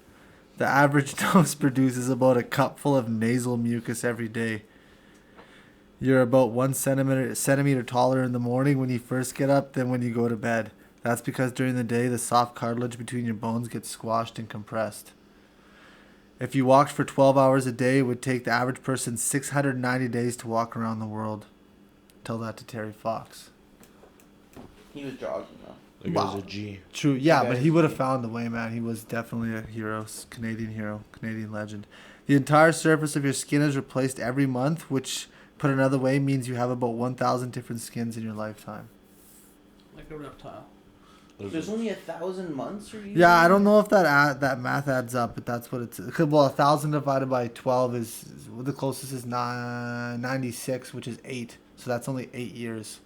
The average nose produces about a cupful of nasal mucus every day. You're about 1 centimeter taller in the morning when you first get up than when you go to bed. That's because during the day, the soft cartilage between your bones gets squashed and compressed. If you walked for 12 hours a day, it would take the average person 690 days to walk around the world. Tell that to Terry Fox. He was jogging, though. That guy's a G. True, yeah, Okay. but he would have found the way, man. He was definitely a hero, Canadian legend. The entire surface of your skin is replaced every month, which, put another way, means you have about 1,000 different skins in your lifetime. Like a reptile. There's only 1,000 months for you? Yeah, I don't know if that math adds up, but that's what it's. Well, 1,000 divided by 12 is the closest is 96, which is 8. So that's only 8 years.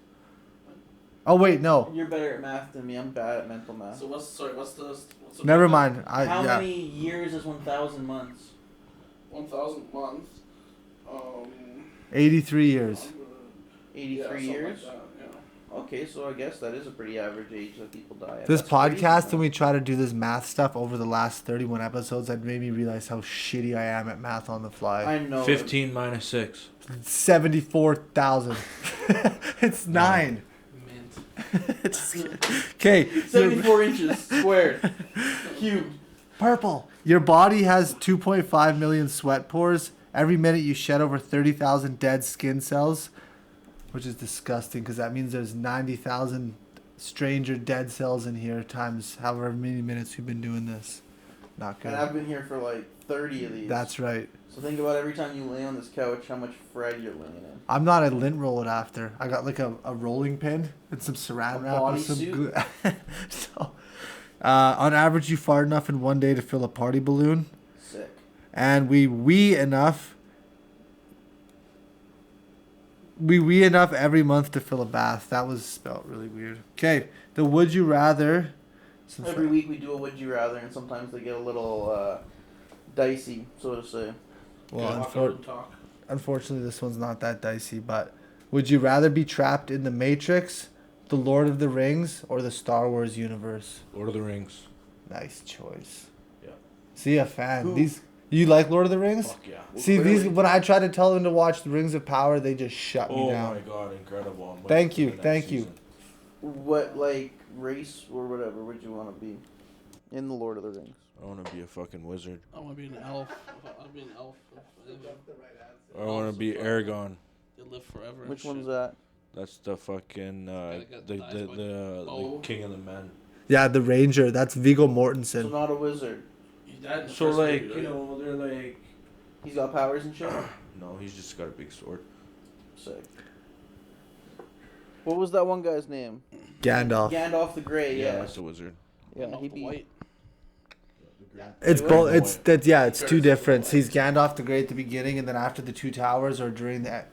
Oh wait, no. You're better at math than me. I'm bad at mental math. So what's the Never mind. How many years is 1,000 months? 1,000 months. 83 years. 83 years? Okay, so I guess that is a pretty average age that people die at. This That's crazy, podcast, man. when we try to do this math stuff over the last 31 episodes, that made me realize how shitty I am at math on the fly. I know. 15 minus 6. 74,000. It's 9. Mint. Okay. 74 inches squared. Cubed. Purple. Your body has 2.5 million sweat pores. Every minute you shed over 30,000 dead skin cells, which is disgusting because that means there's 90,000 stranger dead cells in here times however many minutes we've been doing this. Not good. And I've been here for like 30 of these. That's right. So think about every time you lay on this couch, how much Fred you're laying in. I'm not a lint roll it after. I got like a rolling pin and some saran wrap and some glue. So, on average, you fart enough in one day to fill a party balloon. Sick. And we wee enough every month to fill a bath. That was spelled really weird. Okay, the would you rather. Every week we do a would you rather, and sometimes they get a little dicey, so to say. Well, unfortunately, this one's not that dicey, but would you rather be trapped in the Matrix, the Lord of the Rings, or the Star Wars universe? Lord of the Rings. Nice choice. Yeah. See, a fan. Who? You like Lord of the Rings? Fuck yeah. See, Clearly. when I tried to tell them to watch the Rings of Power, they just shut me Oh down. my god, incredible. I'm Thank waiting you, for the thank next you. season. What, like, race or whatever would you want to be in the Lord of the Rings? I want to be a fucking wizard. I want to be an elf. I'd be an elf. I want to be Aragorn. They live forever. Which and one's shit. that? That's the fucking get the dies by the king of the men. Yeah, the Ranger. That's Viggo So Mortensen. not a wizard. He died in the So first like movie, you right? know they're like He's got powers and shit? no, he's just got a big sword. Sick. What was that one guy's name? Gandalf. Gandalf the Grey, yeah. that's a wizard. Yeah, Off he the beat. white. It's Wait, both. wait. It's that. Yeah, it's two Curse. different. He's Gandalf the Great at the beginning, and then after the Two Towers or during that.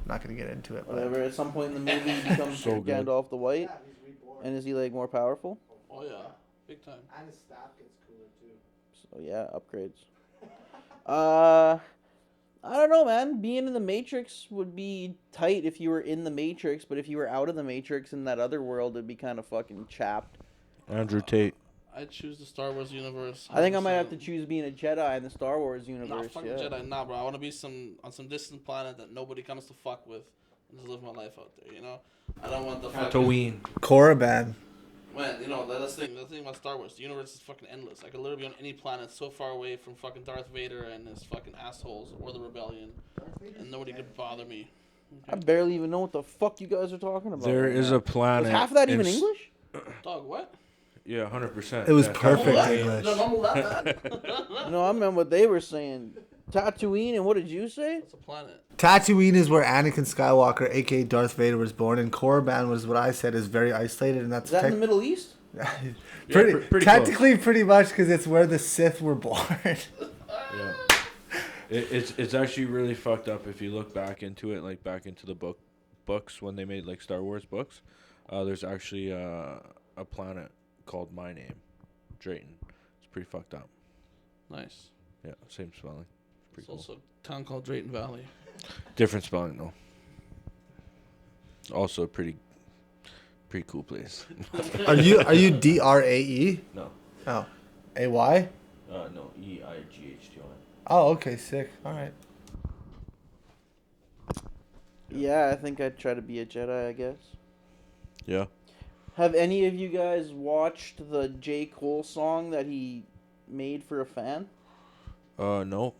I'm not gonna get into it. But Whatever. At some point in the movie, he becomes So good. Gandalf the White. And is he like more powerful? Oh yeah, big time. And his staff gets cooler too. So yeah, upgrades. I don't know, man. Being in the Matrix would be tight if you were in the Matrix, but if you were out of the Matrix in that other world, it'd be kind of fucking chapped. Andrew Tate. I'd choose the Star Wars universe. I think I might have to 100%. choose being a Jedi in the Star Wars Nah, universe. fuck yeah. Jedi, nah, bro. I want to be on some distant planet that nobody comes to fuck with, and just live my life out there. You know, I don't want the fucking. Tatooine. Korriban. Man, you know, that's the thing about Star Wars. The universe is fucking endless. I could literally be on any planet so far away from fucking Darth Vader and his fucking assholes or the rebellion, and nobody could bother me. I barely even know what the fuck you guys are talking about. There right is now. a planet. Was half of that even in- English? Dog, what? Yeah, 100%. It was Yeah, perfect Tatooine. English. No, normal that bad. No, I remember what they were saying. Tatooine, and what did you say? It's a planet. Tatooine is where Anakin Skywalker, aka Darth Vader, was born, and Korriban was what I said is very isolated, and that's Is that in the Middle East? pretty technically pretty much because it's where the Sith were born. Yeah. It's actually really fucked up if you look back into it, like back into the books when they made like Star Wars books. There's actually a planet called my name, Dreighton. It's pretty fucked up. Nice. Yeah, same spelling. It's Pretty cool. also a town called Drayton Valley. Different spelling though. Also a pretty cool place. Are you Drae? No. Oh, AY? No, EIGHTY. Oh, okay, sick. All right. Yeah, I think I'd try to be a Jedi, I guess. Yeah. Have any of you guys watched the J. Cole song that he made for a fan? No.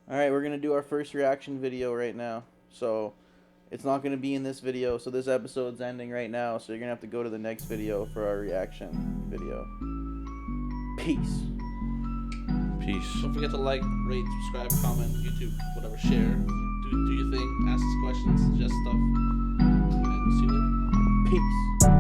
Alright, we're going to do our first reaction video right now. So, it's not going to be in this video, so this episode's ending right now, so you're going to have to go to the next video for our reaction video. Peace. Peace. Don't forget to like, rate, subscribe, comment, YouTube, whatever, share. Do your thing, ask us questions, suggest stuff. And we'll see you later. Peace.